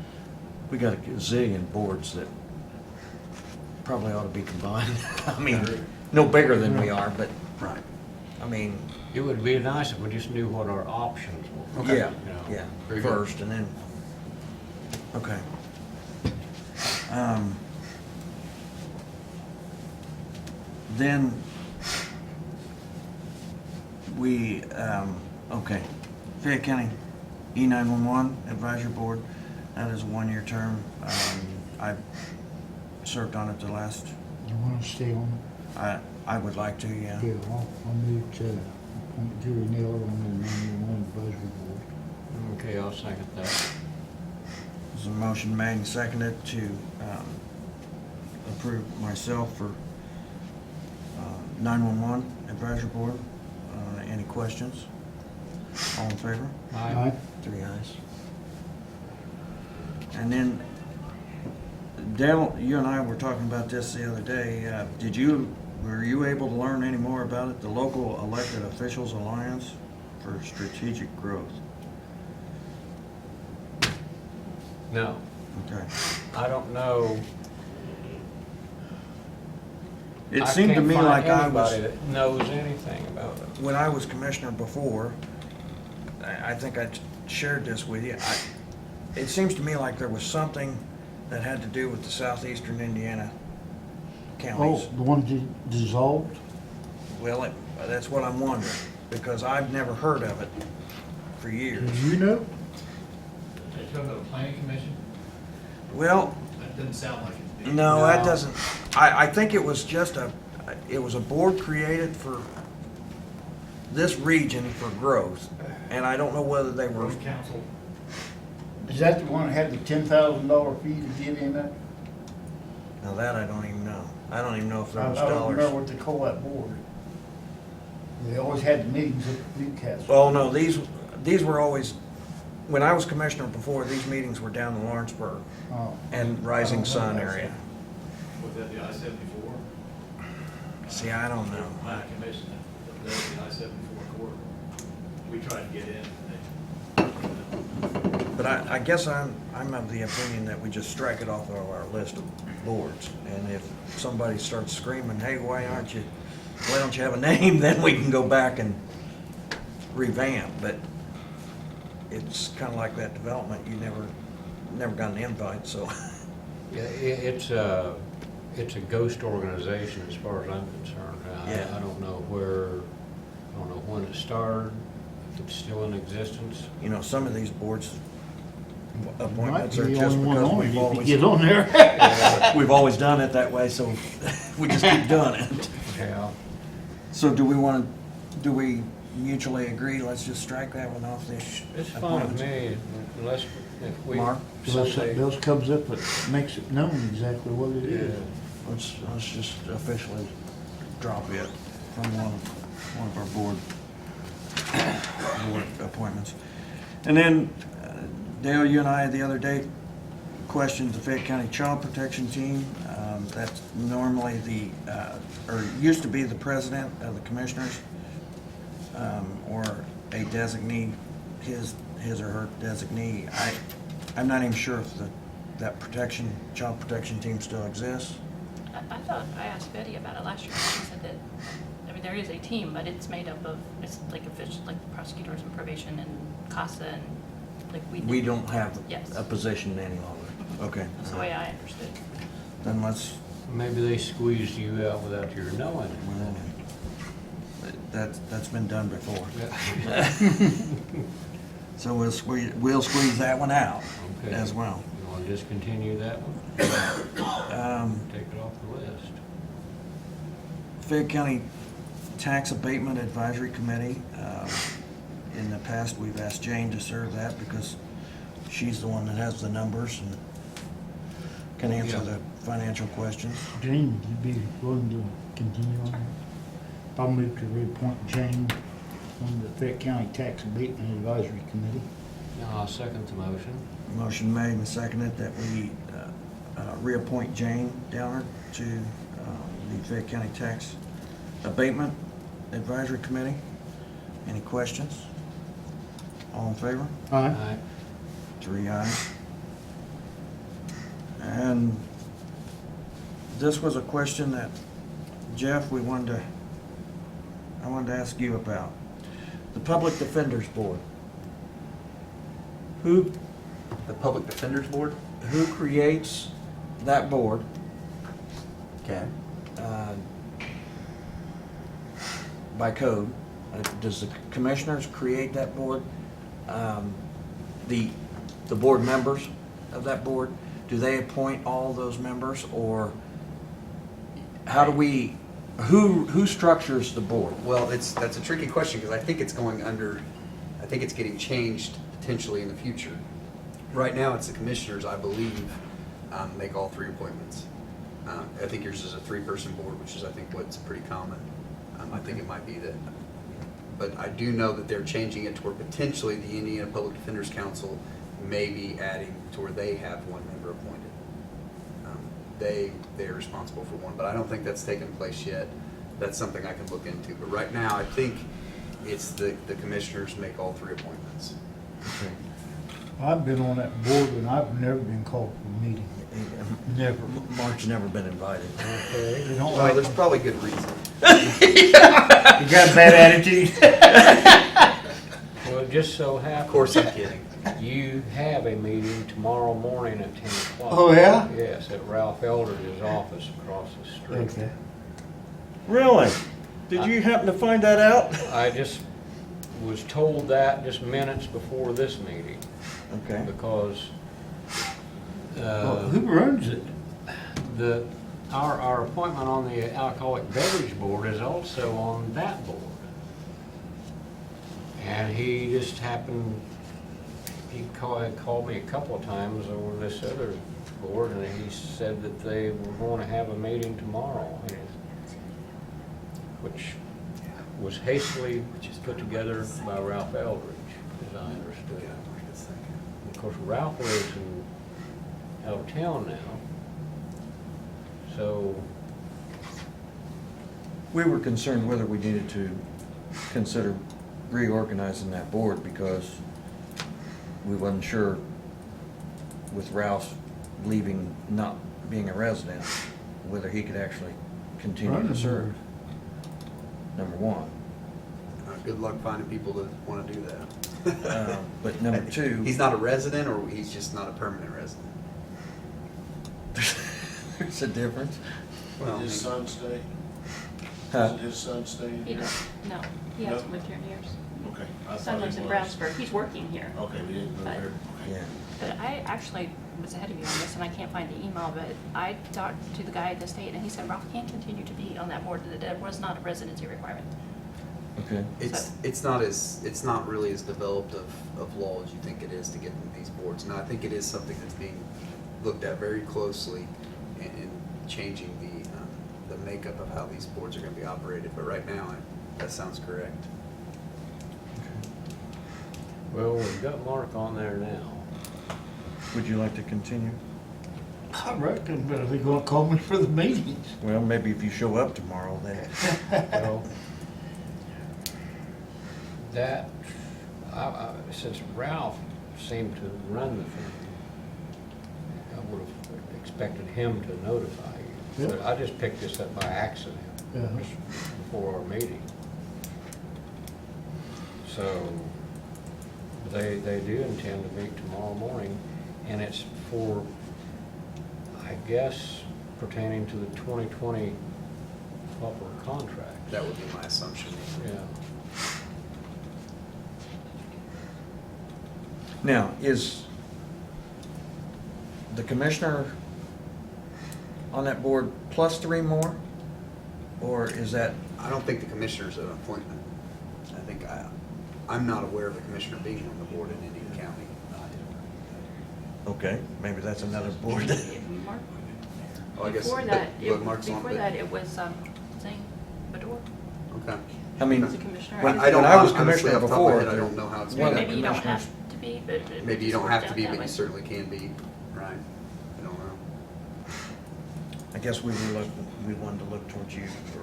We got a gazillion boards that probably ought to be combined. I mean, no bigger than we are, but, Right. I mean, It would be nice if we just knew what our options were. Okay. yeah, You know. yeah, Very good. first, and then, okay. Then we, okay, Fayette County E911 Advisory Board, that is a one-year term. I served on it the last, You want to stay on I would like to, yeah. it? Yeah, I'll move to appoint Julie Naylor on the 911 advisory board. Okay, I'll second that. There's a motion made and seconded to approve myself for 911 Advisory Board. Any questions? All in favor? Aye. 3 ayes. And then, Dale, you and I were talking about this the other day. Were you able to learn any more about it? The Local Elected Officials Alliance for Strategic Growth. No, Okay. I don't know. It seemed to me like I was, can't find anybody that knows anything about it. when I was commissioner before, I think I shared this with you. It seems to me like there was something that had to do with the southeastern Indiana counties. Oh, the one that dissolved? Well, that's what I'm wondering, because I've never heard of it for years. Do you know? Are you talking about a planning commission? Well, That doesn't sound like it. no, that doesn't, I think it was just it was a board created for this region for growth, and I don't know whether they were, Growth Council. Is that the one that had the $10,000 fee to get in it? now that I don't even know. I don't even know if there I was don't dollars. remember what they call that board. They always had the meetings at Newcastle. Well, no, these were always, when I was commissioner before, these meetings were down in Lawrenceburg Oh. and Rising Sun area. Was that the I-74? See, I don't know. Planning commission, that was the I-74 corridor. We tried to get in. But I guess I'm of the opinion that we just strike it off of our list of boards. And if somebody starts screaming, hey, why don't you have a name, then we can go back and revamp. But it's kind of like that development, you never got an invite, so. Yeah, it's a ghost organization as far as I'm concerned. Yeah. I don't know when it started, if it's still in existence. You know, some of these boards appointments are be the just only one because on it we've if you always. get on there. We've always done it that way, so we just keep doing it. Yeah. So do we mutually agree, let's just strike that one off this? It's fine with me, unless if we. Mark? Unless someday- something else comes up that makes it known exactly what it is. Let's just officially Drop it from one of our board appointments. And then, Dale, you and I the other day questioned the Fayette County Child Protection Team. That's normally or used to be the president of the commissioners, or a designee, his or her designee. I'm not even sure if that child protection team still exists. I thought, I asked Betty about it last year, and she said that, I mean, there is a team, but it's made up of, it's like official, like prosecutors and probation and CASA and, like, We don't have Yes. a position any longer. Okay. That's the way I understood. Then let's, Maybe they squeezed you out without your knowing it. well, that's been done before. So we'll squeeze that one out Okay. as well. You want to discontinue that one? Take it off the list. Fayette County Tax Abatement Advisory Committee. In the past, we've asked Jane to serve that because she's the one that has the numbers and can answer the financial questions. Jane, would you be willing to continue on that? I'll move to reappoint Jane on the Fayette County Tax Abatement Advisory Committee. I'll second the motion. Motion made and seconded that we reappoint Jane Downer to the Fayette County Tax Abatement Advisory Committee. Any questions? All in favor? Aye. 3 ayes. And this was a question that, Jeff, I wanted to ask you about. The Public Defenders Board. Who The Public Defenders Board? creates that board? Okay. By code? Does the commissioners create that board? The board members of that board, do they appoint all those members, or how do we, who structures the board? Well, that's a tricky question because I think it's getting changed potentially in the future. Right now, it's the commissioners, I believe, make all three appointments. I think yours is a three-person board, which is, I think, what's pretty common. I think it might be that. But I do know that they're changing it to where potentially the Indiana Public Defenders Council may be adding to where they have one member appointed. They're responsible for one, but I don't think that's taken place yet. That's something I can look into. But right now, I think it's the commissioners make all three appointments. Okay. I've been on that board and I've never been called to a meeting. Never. Mark's never been invited. They don't Well, like there's probably good reason. You got a bad attitude? Well, it just so happens. Of course, I'm kidding. You have a meeting tomorrow morning at 10 o'clock. Oh, yeah? Yes, at Ralph Eldridge's office across the street. Okay. Really? Did you happen to find that out? I just was told that just minutes before this meeting, Okay. because Well, who runs it? our appointment on the Alcoholic Beverage Board is also on that board. And he just happened, he called me a couple of times over this other board, and he said that they were going to have a meeting tomorrow, which was hastily put together by Ralph Eldridge, as I understood it. Of course, Ralph lives out of town now, so We were concerned whether we needed to consider reorganizing that board because we wasn't sure with Ralph leaving, not being a resident, whether he could actually continue Run to the serve. board. Number one. Good luck finding people that want to do that. But number two. He's not a resident, or he's just not a permanent resident? There's a difference. Well, His son stay? Huh? Does his son stay in He here? doesn't, no, he hasn't lived here in years. Okay. I Son thought lives he in was. Brownsburg. He's working here. Okay, we didn't move But- there. Yeah. But I actually was ahead of you on this, and I can't find the email, but I talked to the guy at the state, and he said Ralph can continue to be on that board, that there was not a residency requirement. Okay. It's not really as developed of law as you think it is to get into these boards. Now, I think it is something that's being looked at very closely in changing the makeup of how these boards are gonna be operated, but right now, that sounds correct. Well, we've got Mark on there now. Would you like to continue? I reckon, but are they gonna call me for the meetings? Well, maybe if you show up tomorrow, then. Well, that, since Ralph seemed to run the thing, I would have expected him to notify you. Yeah. But I just picked this up by accident Yeah. just before our meeting. So they do intend to meet tomorrow morning, and it's for, I guess, pertaining to the 2020 upper contract. That would be my assumption. Yeah. Now, is the commissioner on that board plus 3 more? Or is that, I don't think the commissioner's an appointment. I think I'm not aware of the commissioner being on the board in Indian County. okay, maybe that's another board. Mark, Oh, I guess before that, Doug Mark's on, before but- that, it was, Zane Bador. Okay. I mean, As a commissioner. when I don't, when I was honestly, commissioner off the top of my before. head, I don't know how it's one of made the up. Maybe you don't commissioners- have to be, but it Maybe you just don't have worked to out be, that but way. you certainly can be, right? I don't know. I guess we wanted to look towards you for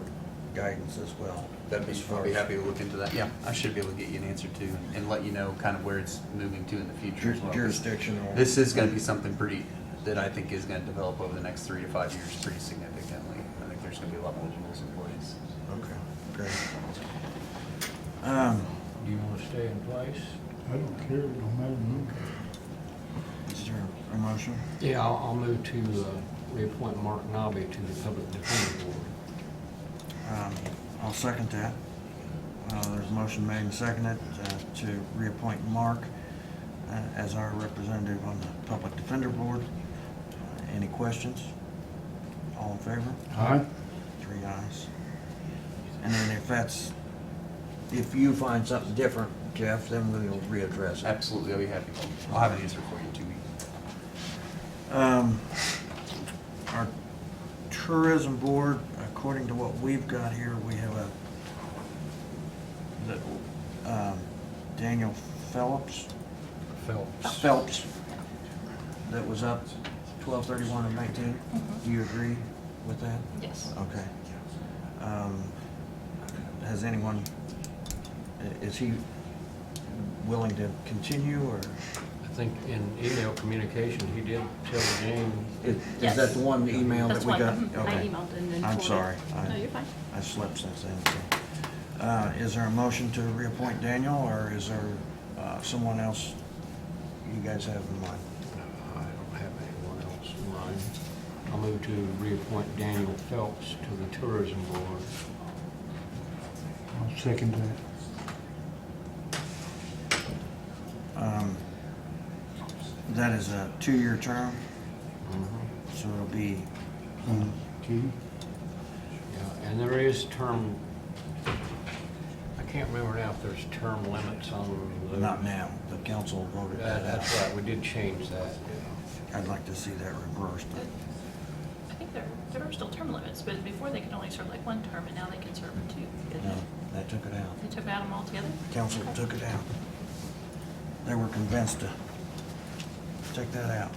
guidance as well. That'd be, as far I'd be as happy to look into that. Yeah, I should be able to get you an answer too, and let you know kind of where it's moving to in the future as well. Jurisdictional. This is gonna be something pretty, that I think is gonna develop over the next 3 to 5 years pretty significantly. I think there's gonna be a lot more rules in place. Okay, great. Do you want to stay in place? I don't care, it don't matter to me. Is there a motion? Yeah, I'll move to reappoint Mark Nobby to the Public Defender Board. I'll second that. There's a motion made and seconded to reappoint Mark as our representative on the Public Defender Board. Any questions? All in favor? Aye. 3 ayes. And then if you find something different, Jeff, then we'll readdress it. Absolutely, I'll be happy. I'll have an answer for you in 2 weeks. Our tourism board, according to what we've got here, we have Daniel Phelps, that was up 12/31 of 19. Do you agree with that? Yes. Okay. Has anyone, is he willing to continue, or? I think in email communication, he did tell Jane. Is Yes. that the one email that That's we one. got? Mhm. I Okay. emailed and then I'm forwarded. sorry. No, you're fine. I slept since then. So. Is there a motion to reappoint Daniel, or is there someone else you guys have in mind? I don't have anyone else in mind. I'll move to reappoint Daniel Phelps to the Tourism Board. I'll second that. That is a 2-year term, Mm-hmm. so it'll be, Key? Yeah, and there is term, I can't remember now if there's term limits on the. not now, the council voted that out. That's right, we did change that. I'd like to see that reversed, but I think there are still term limits, but before they could only serve like 1 term, and now they can serve 2. didn't no, they? they took it out. They took out them altogether? Council Okay. took it out. They were convinced to take that out.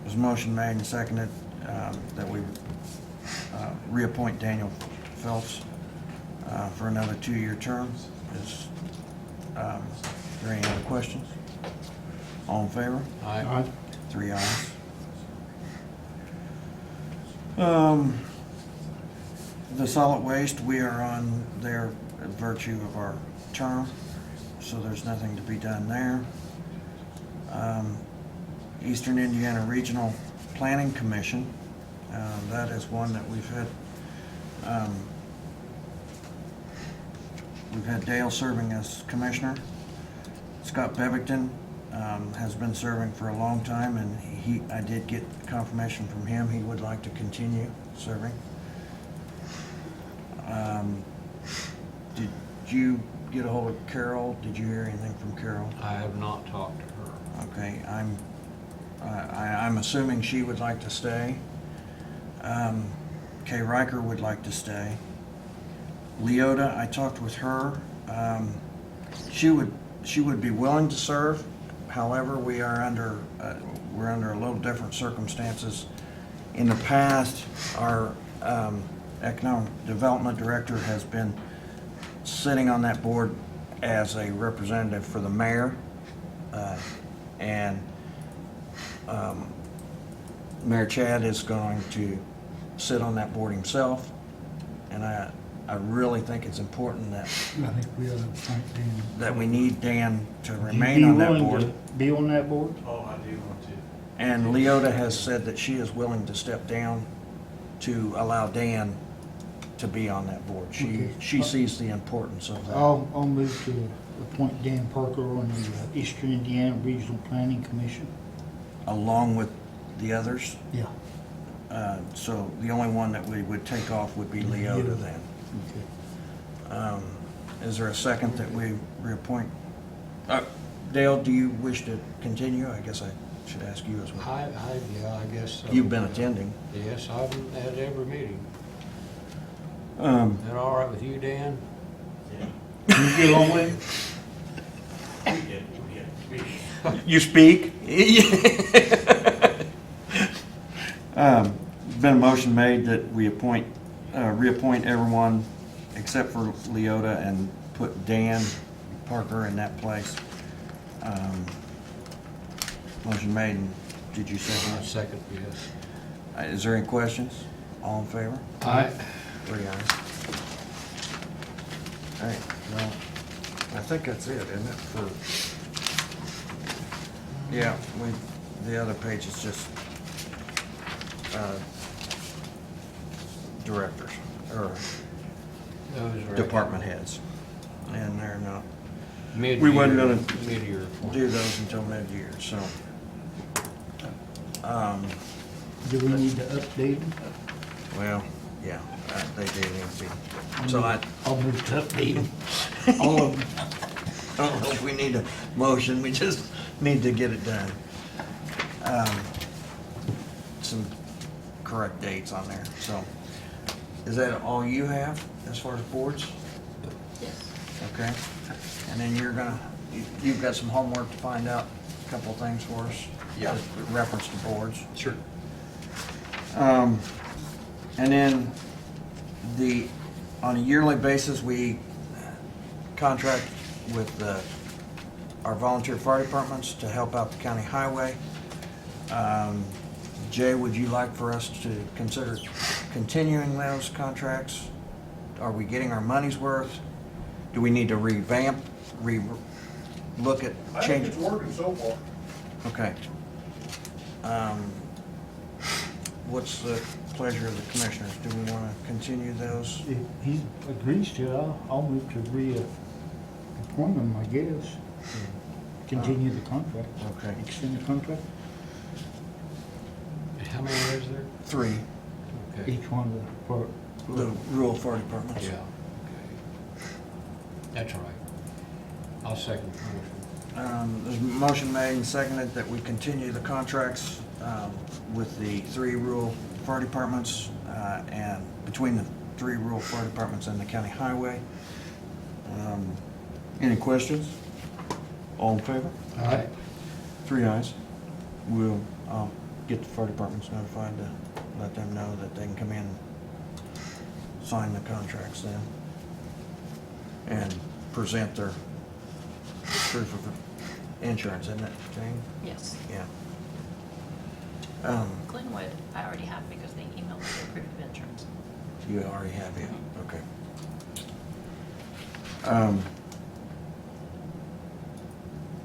There's a motion made and seconded that we reappoint Daniel Phelps for another 2-year term. Is there any other questions? All in favor? Aye. 3 ayes. The solid waste, we are on their virtue of our term, so there's nothing to be done there. Eastern Indiana Regional Planning Commission, that is one that we've had we've had Dale serving as commissioner. Scott Bevington has been serving for a long time, and I did get confirmation from him he would like to continue serving. Did you get a hold of Carol? Did you hear anything from Carol? I have not talked to her. Okay, I'm assuming she would like to stay. Kay Riker would like to stay. Leota, I talked with her. She would be willing to serve. However, we're under a little different circumstances. In the past, our economic development director has been sitting on that board as a representative for the mayor, and Mayor Chad is going to sit on that board himself, and I really think it's important that I think we ought to appoint Dan. that we need Dan to Would you remain be on that willing board. to Be on that board? Oh, I do want to. And Leota has said that she is willing to step down to allow Dan to be on that board. Okay. She sees the importance of that. I'll move to appoint Dan Parker on the Eastern Indiana Regional Planning Commission. Along with the others. Yeah. So the only one that we would take off would be Leota then. Okay. Is there a second that we reappoint? Dale, do you wish to continue? I guess I should ask you as well. Yeah, I guess so. You've been attending. Yes, I've been at every meeting. Is that all right with you, Dan? Can you get along with him? You speak? Been a motion made that we reappoint everyone except for Leota and put Dan Parker in that place. Motion made, and did you second it? Second, yes. Is there any questions? All in favor? Aye. 3 ayes. All right, well, I think that's it, isn't it, for, yeah, the other page is just, directors, or Those are department heads, and they're not, Mid-year- we wasn't gonna mid-year do those until mid-year, so. Do we need to update them? Well, yeah, they do need to be, so I'll move to update them. All of them. I don't know if we need a motion, we just need to get it done. Some correct dates on there, so. Is that all you have as far as boards? Yes. Okay, and then you've got some homework to find out a couple of things for us? Yeah. With reference to boards. Sure. And then on a yearly basis, we contract with our volunteer fire departments to help out the county highway. Jay, would you like for us to consider continuing those contracts? Are we getting our money's worth? Do we need to revamp, look at I think change? it's working so far. Okay. What's the pleasure of the commissioners? Do we want to continue those? If he agrees to it, I'll move to reappoint him, I guess. Continue the contract. Okay. Extend the contract. How many is there? 3, Okay. Each one of the rural fire departments. Yeah, okay. That's right. I'll second the motion. There's a motion made and seconded that we continue the contracts with the 3 rural fire departments and between the 3 rural fire departments and the county highway. Any questions? All in favor? Aye. 3 ayes. We'll get the fire departments notified to let them know that they can come in and sign the contracts then and present their proof of insurance, isn't it, Jane? Yes. Yeah. Glenwood, I already have because they emailed me their proof of insurance. You already have, yeah, okay.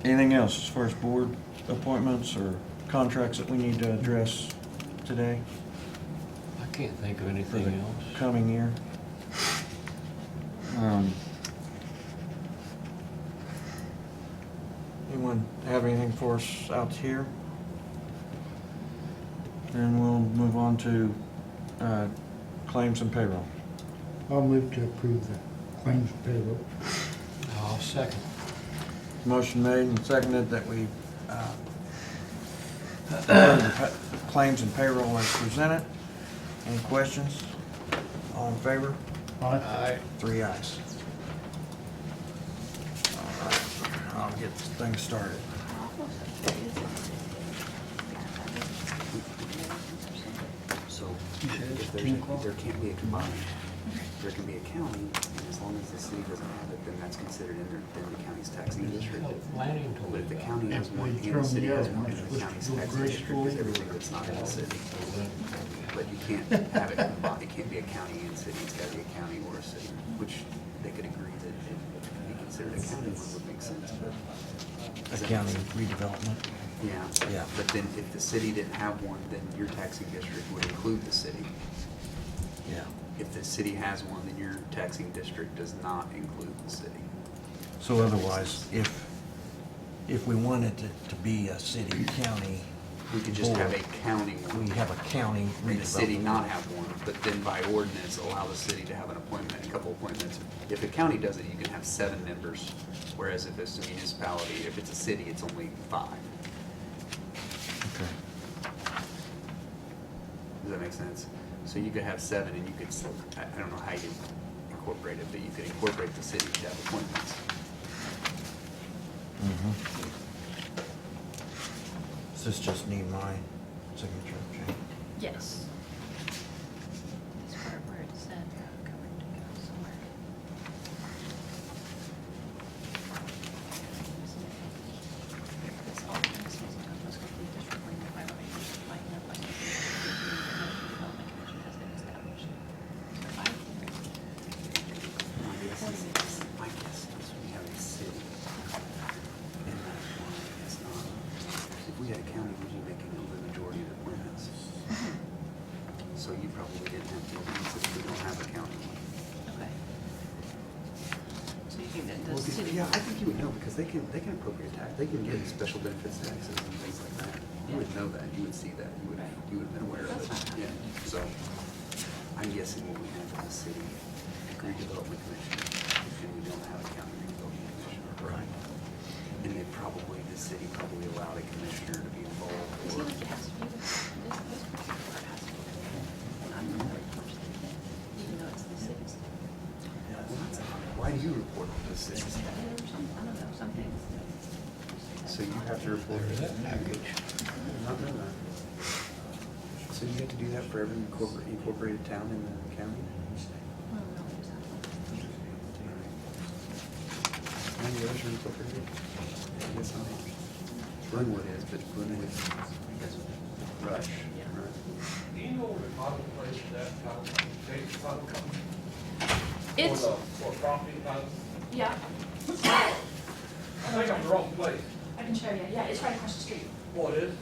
Anything else as far as board appointments or contracts that we need to address today I can't think of for anything the else. coming year? for us out here. Then we'll move on to claims and payroll. I'll move to approve the claims payroll. I'll second. Motion made and seconded that we approve the claims and payroll as presented. Any questions? All in favor? Aye. 3 ayes. All right, I'll get this thing started. So there can't be a combined, there can be a county, and as long as the city doesn't have it, then that's considered in the county's taxing district. But if the county has one and the city has one, then the county's taxing district is everything that's not in the city. But you can't have it combined, it can't be a county and city, it's gotta be a county or a city, which they could agree that it could be considered a county one would make sense, but. A county redevelopment. Yeah. Yeah. But then if the city didn't have one, then your taxing district would include the city. Yeah. If the city has one, then your taxing district does not include the city. So otherwise, if we wanted it to be a city, county. We could just have a board, county one. We have a county And the city redevelopment. not have one, but then by ordinance, allow the city to have an appointment, a couple appointments. If the county does it, you can have 7 members, whereas if it's a municipality, if it's a city, it's only 5. Okay. Does that make sense? So you could have 7 and you could, I don't know how you incorporate it, but you could incorporate the city to have appointments. Mhm. Does this just need my signature, Jane? Yes. This part where it said covered to go somewhere. This all things was done was complete district line by the way, by the by the development commission has been established. So I can. My guess is we have a city. And that's why it's not, if we had a county, we'd be making up the majority of the appointments. So you probably didn't have to, since we don't have a county. Okay. So you think that the Well, city? yeah, I think you would know, because they can appropriate tax, they can get special benefits taxes and things like that. You would know that, you would see that, you would have been aware of it. Yeah, so I'm guessing what we have in the city, redevelopment commission, and we don't have a county redevelopment commissioner. Right. And they probably, the city probably allowed a commissioner to be involved. I feel like it has to be this particular part has to be. I'm not very much thinking it, even though it's the city's. Well, that's odd. Why do you report to the city? I don't know, some things. So you have to report to that package. Not know that. So you have to do that for every incorporated town in the county? Well, no, it's not. How many others are incorporated? I guess not. Glenwood is, but Glenwood, Rush. Right. Do you know where the title place is at, title company? It's, For property title? yeah, I think I'm the wrong place. I can show you, yeah, it's right across the street. Oh, it is?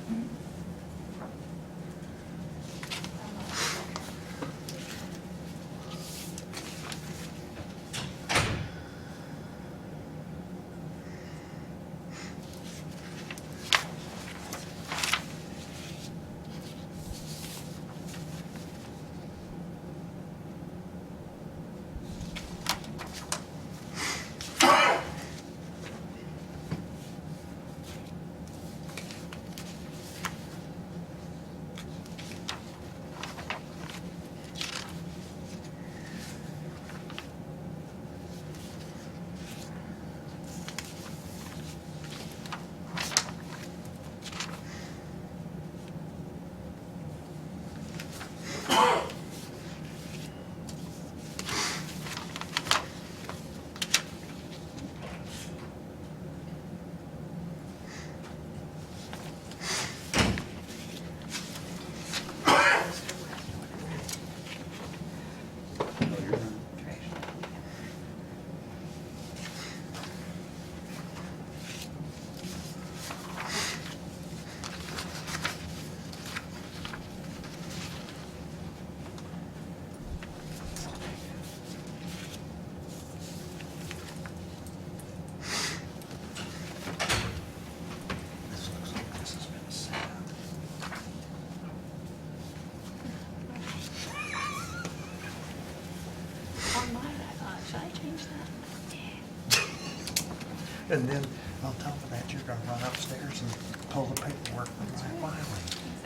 And then on top of that, you're gonna run upstairs and pull the paperwork from my filing.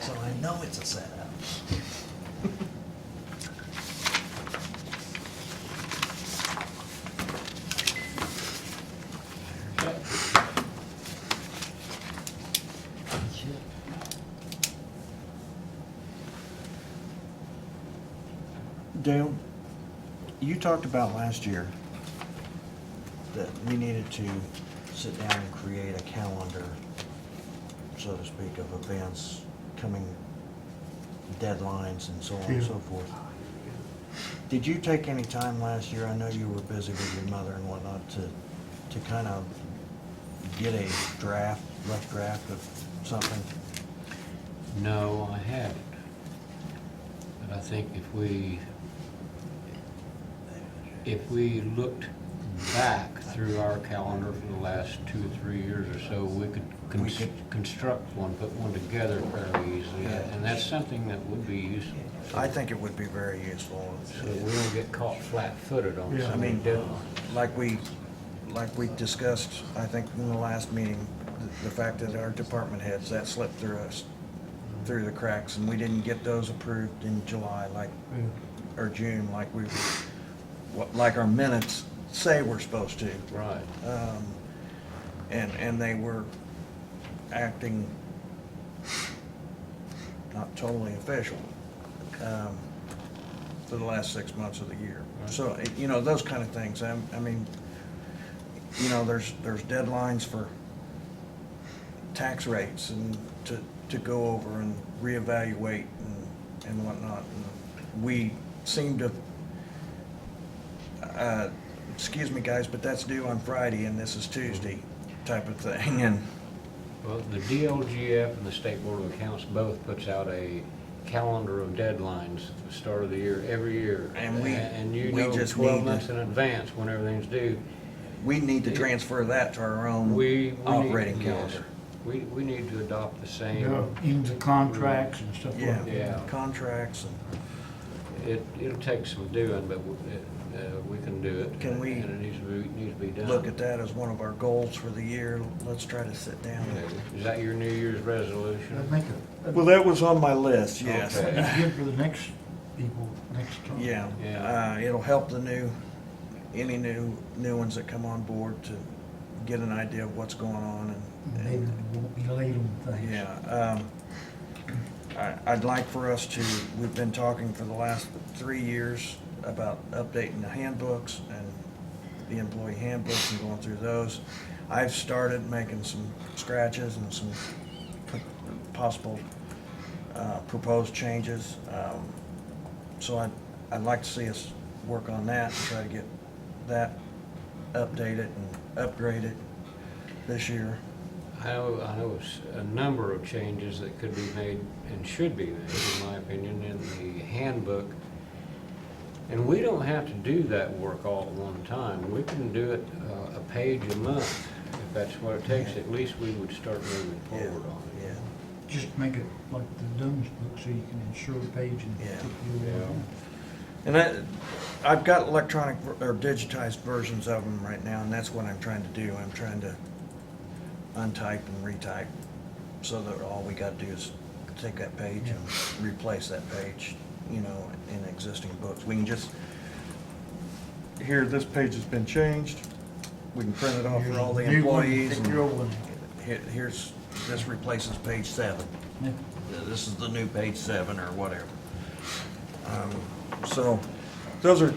So I know it's a setup. Dale, you talked about last year that we needed to sit down and create a calendar, so to speak, of events, coming deadlines and so on and so forth. Did you take any time last year, I know you were busy with your mother and whatnot, to kind of get a draft, rough draft of something? No, I haven't. But I think if we looked back through our calendar for the last 2 or 3 years or so, we could construct one, put one together fairly easily. And that's something that would be useful. I think it would be very useful. So we don't get caught flat-footed on I some mean, deadline. like we discussed, I think in the last meeting, the fact that our department heads, that slipped through the cracks, and we didn't get those approved in July, or June, like our minutes say we're supposed to. Right. And they were acting not totally official for the last 6 months of the year. So, those kind of things. I mean, there's deadlines for tax rates and to go over and reevaluate and whatnot. And we seem to, excuse me guys, but that's due on Friday and this is Tuesday type of thing. And Well, the DLGF and the State Board of Accounts both puts out a calendar of deadlines at the start of the year, every year. And you we know just 12 need months to- in advance when everything's due. we need to transfer that to our own operating calendar. We need to adopt the same. Even the contracts and stuff like Yeah, that. contracts and. It'll take some doing, but we can do it. Can we And it needs to be done. look at that as one of our goals for the year? Let's try to sit down. Is that your New Year's resolution? Well, that was on my list, yes. Okay. It's good for the next people, next time. Yeah, it'll help any new ones that come on board to get an idea of what's going on Maybe and, we won't be late on things. yeah. I'd like for us to, we've been talking for the last 3 years about updating the handbooks and the employee handbooks and going through those. I've started making some scratches and some possible proposed changes. So I'd like to see us work on that and try to get that updated and upgraded this year. I know a number of changes that could be made and should be made, in my opinion, in the handbook. And we don't have to do that work all at one time. We can do it a page a month, if that's what it takes. At least we would start moving forward on it. Yeah. Just make it like the Dunn's book so you can insert a page and. Yeah. And I've got electronic or digitized versions of them right now, and that's what I'm trying to do. I'm trying to untype and retype so that all we got to do is take that page and replace that page, in existing books. We can just, here, this page has been changed. We can print it off for all the Here's the new one, employees. pick and your one. This replaces page 7. Yeah. This is the new page 7 or whatever. So those are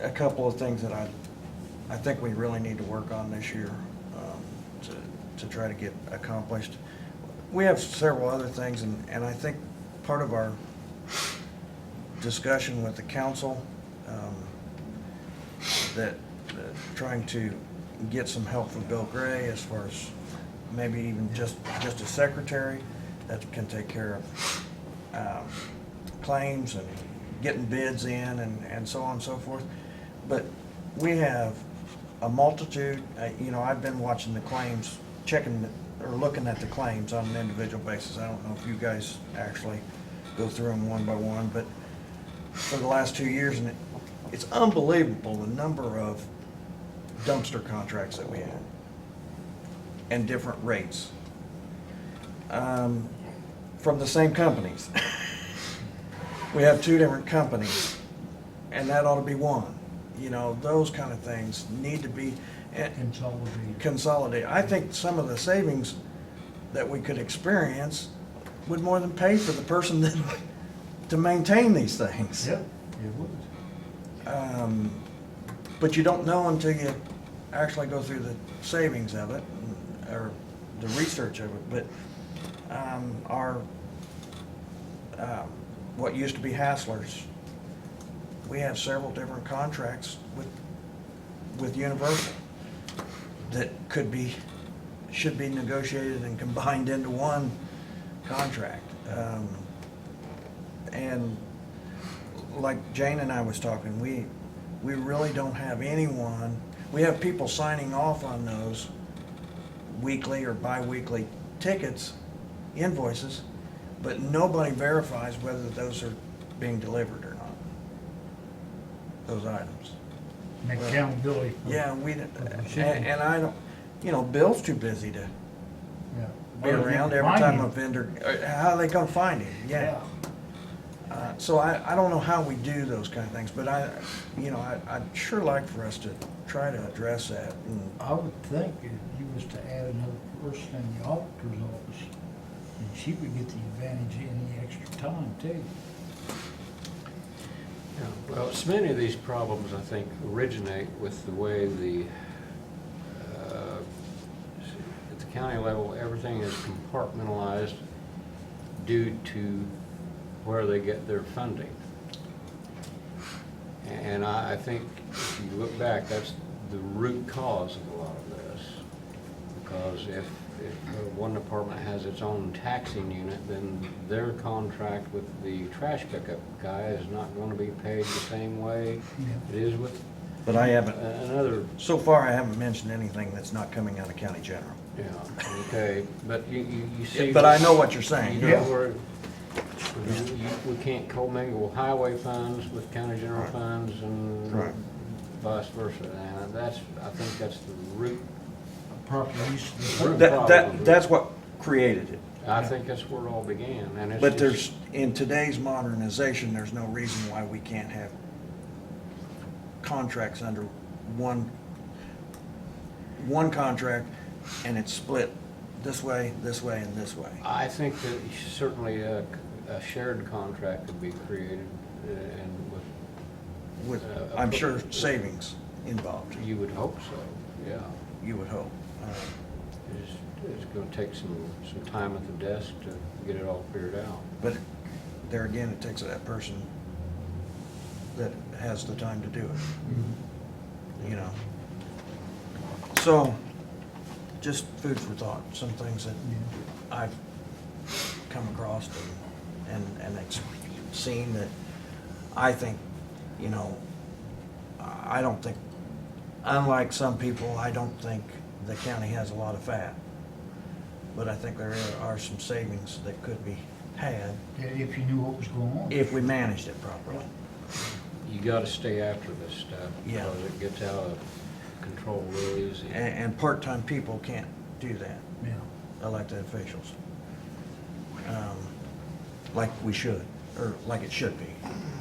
a couple of things that I think we really need to work on this year to try to get accomplished. We have several other things, and I think part of our discussion with the council, that trying to get some help from Bill Gray as far as maybe even just a secretary that can take care of claims and getting bids in and so on and so forth. But we have a multitude, I've been watching the claims, looking at the claims on an individual basis. I don't know if you guys actually go through them one by one, but for the last 2 years, and it's unbelievable the number of dumpster contracts that we had and different rates from the same companies. We have two different companies, and that ought to be one. You know, those kind of things need to be consolidated. I think some of the savings that we could experience would more than pay for the person that, to maintain these things. Yep, it would. But you don't know until you actually go through the savings of it, or the research of it. But what used to be Hassler's, we have several different contracts with Universal that should be negotiated and combined into one contract. And like Jane and I was talking, we really don't have anyone. We have people signing off on those weekly or bi-weekly tickets, invoices, but nobody verifies whether those are being delivered or not, those items. And accountability. Yeah, and I don't, you know, Bill's too busy to be around every time a vendor, how are they gonna find him? Yeah. So I don't know how we do those kind of things, but I'd sure like for us to try to address that. And I would think if you was to add another person in the auditor's office, and she would get the advantage of any extra time too. Yeah, well, so many of these problems, I think, originate with the way at the county level, everything is compartmentalized due to where they get their funding. And I think if you look back, that's the root cause of a lot of this. Because if one department has its own taxing unit, then their contract with the trash pickup guy is not going to be paid the same way it is with But I haven't, another. so far I haven't mentioned anything that's not coming out of county general. Yeah, okay, but you see. But I know what you're saying. You know where we can't commingle highway funds with county general funds and vice versa. And I think that's the root. That's what created it. I think that's where it all began. And it's But just- in today's modernization, there's no reason why we can't have contracts under one contract, and it's split this way, and this way. I think that certainly a shared contract could be created and With, I'm sure, savings involved. You would hope so, yeah. You would hope. It's going to take some time at the desk to get it all figured out. But there again, it takes that person that has the time to do it. You know. So, just food for thought. Some things that I've come across and seen that I think, you know, I don't think, unlike some people, I don't think the county has a lot of fat. But I think there are some savings that could be had. If you knew what was going on. If we managed it properly. You got to stay after this stuff. Yeah. Because it gets out of control real easy. And part-time people can't do that. Yeah. Elected officials. Like we should, or like it should be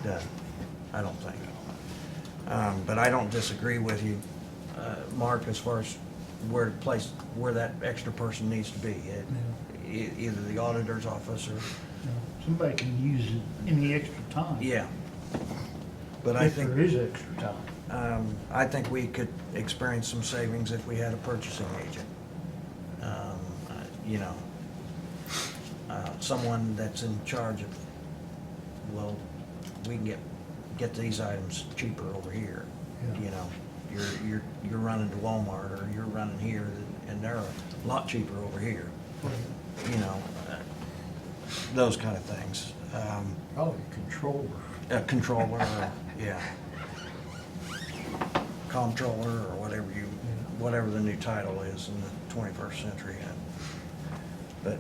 done, I don't think. But I don't disagree with you, Mark, as far as where that extra person needs to be. Either the auditor's office or. Somebody can use it any extra time. Yeah. But I think. If there is extra time. I think we could experience some savings if we had a purchasing agent. You know, someone that's in charge of, well, we can get these items cheaper over here. Yeah. You know, you're running to Walmart or you're running here and they're a lot cheaper over here. You know, those kind of things. Probably a controller. A controller, yeah. Comptroller or whatever the new title is in the 21st century. But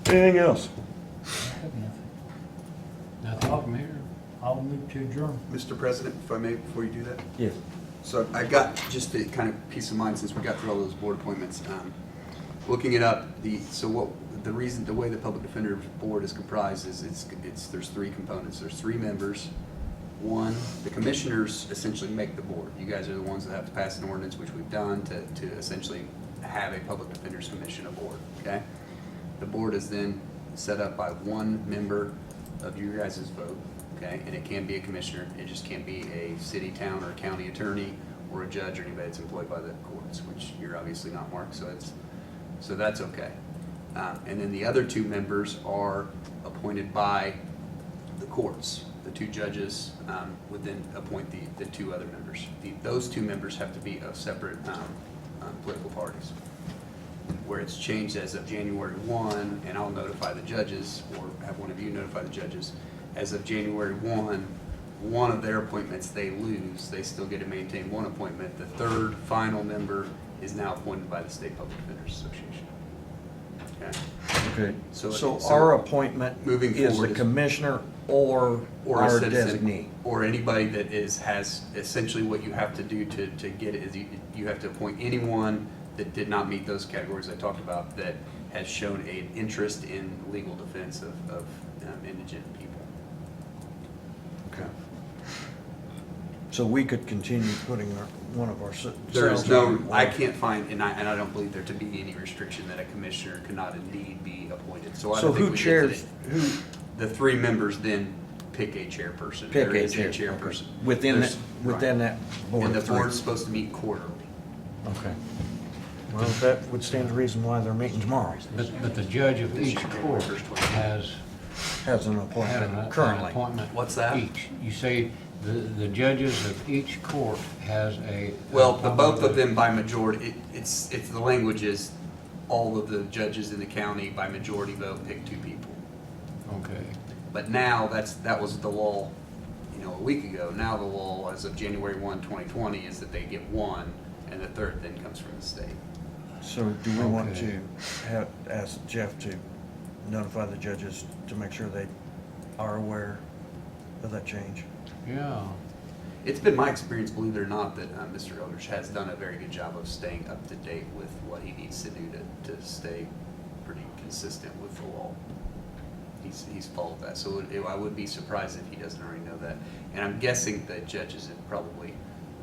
anything else? I have nothing. Nothing from here. I'll move to adjourn. Mr. President, if I may, before you do that? Yes. So I got, just to kind of peace of mind since we got through all those board appointments, looking it up, the way the Public Defender Board is comprised is there's three components. There's three members. One, the commissioners essentially make the board. You guys are the ones that have to pass an ordinance, which we've done, to essentially have a Public Defenders Commission aboard, okay? The board is then set up by one member of your guys' vote, okay? And it can be a commissioner. It just can't be a city, town, or county attorney, or a judge, or anybody that's employed by the courts, which you're obviously not, Mark, so that's okay. And then the other two members are appointed by the courts. The two judges would then appoint the two other members. Those two members have to be of separate political parties. Where it's changed as of January 1, and I'll notify the judges, or have one of you notify the judges, as of January 1, one of their appointments they lose. They still get to maintain one appointment. The third final member is now appointed by the State Public Defenders Association. Okay, So- so so our appointment moving is forward the is- commissioner or a our citizen, designee? or anybody that has essentially what you have to do to get it is you have to appoint anyone that did not meet those categories I talked about that has shown an interest in legal defense of indigent people. Okay. So we could continue putting one of our There is selves no, on- I can't find, and I don't believe there to be any restriction that a commissioner cannot indeed be appointed. So I So don't think who we get to chairs, the- who The three members then pick a chairperson. pick There a is chair? chairperson. Okay. Within that, within that board And the of three? board's supposed to meet quarterly. Okay. Well, that would stand to reason why they're meeting tomorrow. But the judge of each court has Has an had appointment an currently. appointment. What's that? Each. You say the judges of each court has a. Well, the both of them by majority, it's the language is all of the judges in the county by majority vote pick two people. Okay. But now, that was the law, a week ago. Now the law, as of January 1, 2020, is that they get one, and the third then comes from the state. So do we want Okay. to ask Jeff to notify the judges to make sure they are aware of that change? Yeah. It's been my experience, believe it or not, that Mr. Eldridge has done a very good job of staying up to date with what he needs to do to stay pretty consistent with the law. He's followed that, so I would be surprised if he doesn't already know that. And I'm guessing that judges have probably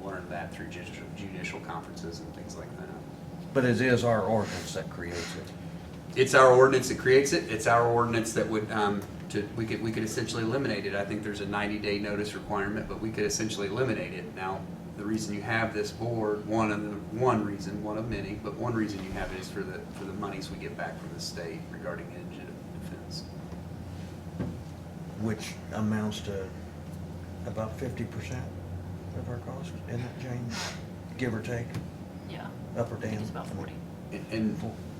learned that through judicial conferences and things like that. But it is our ordinance that creates it. It's our ordinance that creates it. It's our ordinance that would, we could essentially eliminate it. I think there's a 90-day notice requirement, but we could essentially eliminate it. Now, the reason you have this board, one of many, but one reason you have it is for the monies we get back from the state regarding indigent defense. Which amounts to about 50% of our cost, isn't it, Jane? Give or take, Yeah. up or I think down? it's about 40. And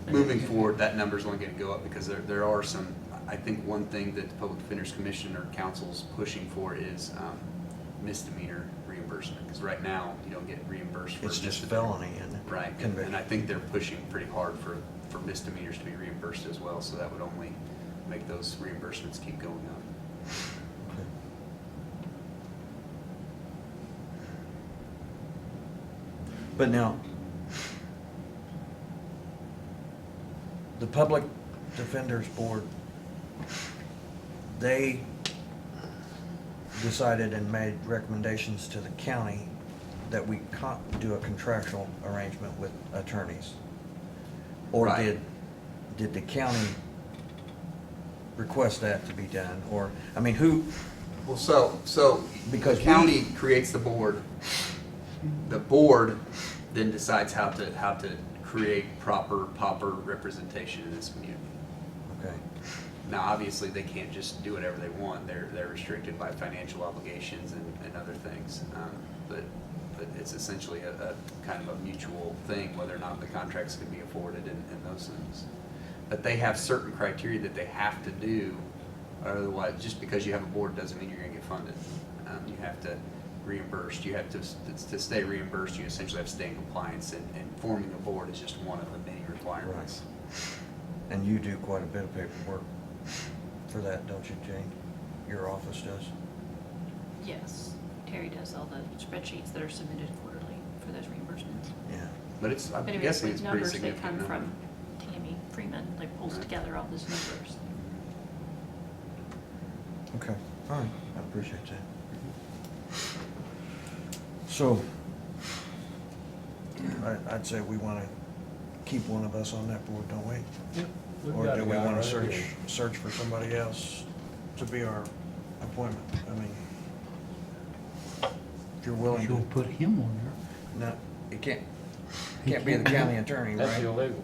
moving forward, that number's only going to go up because there are some, I think one thing that the Public Defenders Commission or Council's pushing for is misdemeanor reimbursement. Because right now, you don't get reimbursed for It's just misdemeanor. felony, isn't it? Right, and I think they're pushing pretty hard for misdemeanors to be reimbursed as well, so that would only make those reimbursements keep going up. But now, the Public Defenders Board, they decided and made recommendations to the county that we do a contractual arrangement with attorneys. Or Right. did the county request that to be done? Or, I mean, who, Well, so Because the county creates the board. The board then decides how to create proper representation in this community. okay, Now, obviously, they can't just do whatever they want. They're restricted by financial obligations and other things. But it's essentially a kind of a mutual thing, whether or not the contracts can be afforded and those things. But they have certain criteria that they have to do. Otherwise, just because you have a board doesn't mean you're going to get funded. You have to reimburse. You have to stay reimbursed. You essentially have to stay in compliance, and forming a board is just one of the many requirements. and you do quite a bit of paperwork for that, don't you, Jane? Your office does? Yes. Terry does all the spreadsheets that are submitted quarterly. But it's, I'm But anyway, guessing it's it's pretty numbers that significant. come number. from Tammy Freeman, like pulls together all those numbers. Okay, all right, I appreciate that. So, I'd say we want to keep one of us on that board, don't we? We've Or got do a we guy want to right search for somebody else to be our appointment? I mean, if you're willing You'll to, put him on there. no, it can't be the county attorney, That's right? illegal.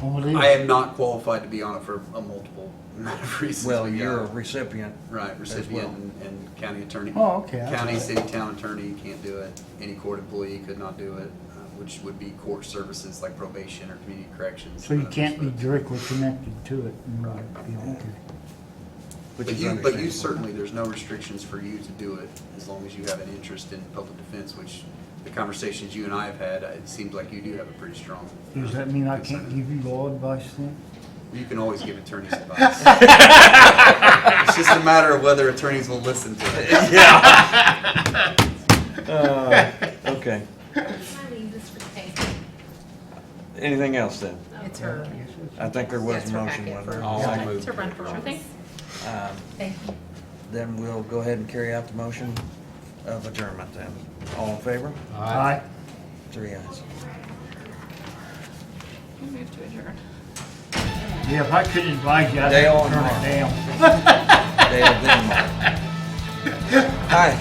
Oh, it is. I am not qualified to be on it for a multiple amount of reasons. Well, but yeah. you're a recipient. Right, as recipient well. and county attorney. Oh, okay, I County, got it. city, town attorney can't do it. Any court employee could not do it, which would be court services like probation or community corrections. So you and can't be others. directly connected to it. and you'll be okay. Which But is you understandable. certainly, there's no restrictions for you to do it as long as you have an interest in public defense, which the conversations you and I have had, it seems like you do have a pretty strong. Does that mean I concern. can't give you law advice then? You can always give attorneys advice. It's just a matter of whether attorneys will listen to it. Okay. Can I leave this for Kate? Anything else then? It's her. I think there was Yes, a her motion, packet wasn't for- there? To run for office. Thank you. Then we'll go ahead and carry out the motion of adjournment then. All in favor? Aye. 3 ayes. We move to adjourn. Yeah, if I couldn't advise you, I'd Dale turn and it Mark. down. Dale Denmark. Hi.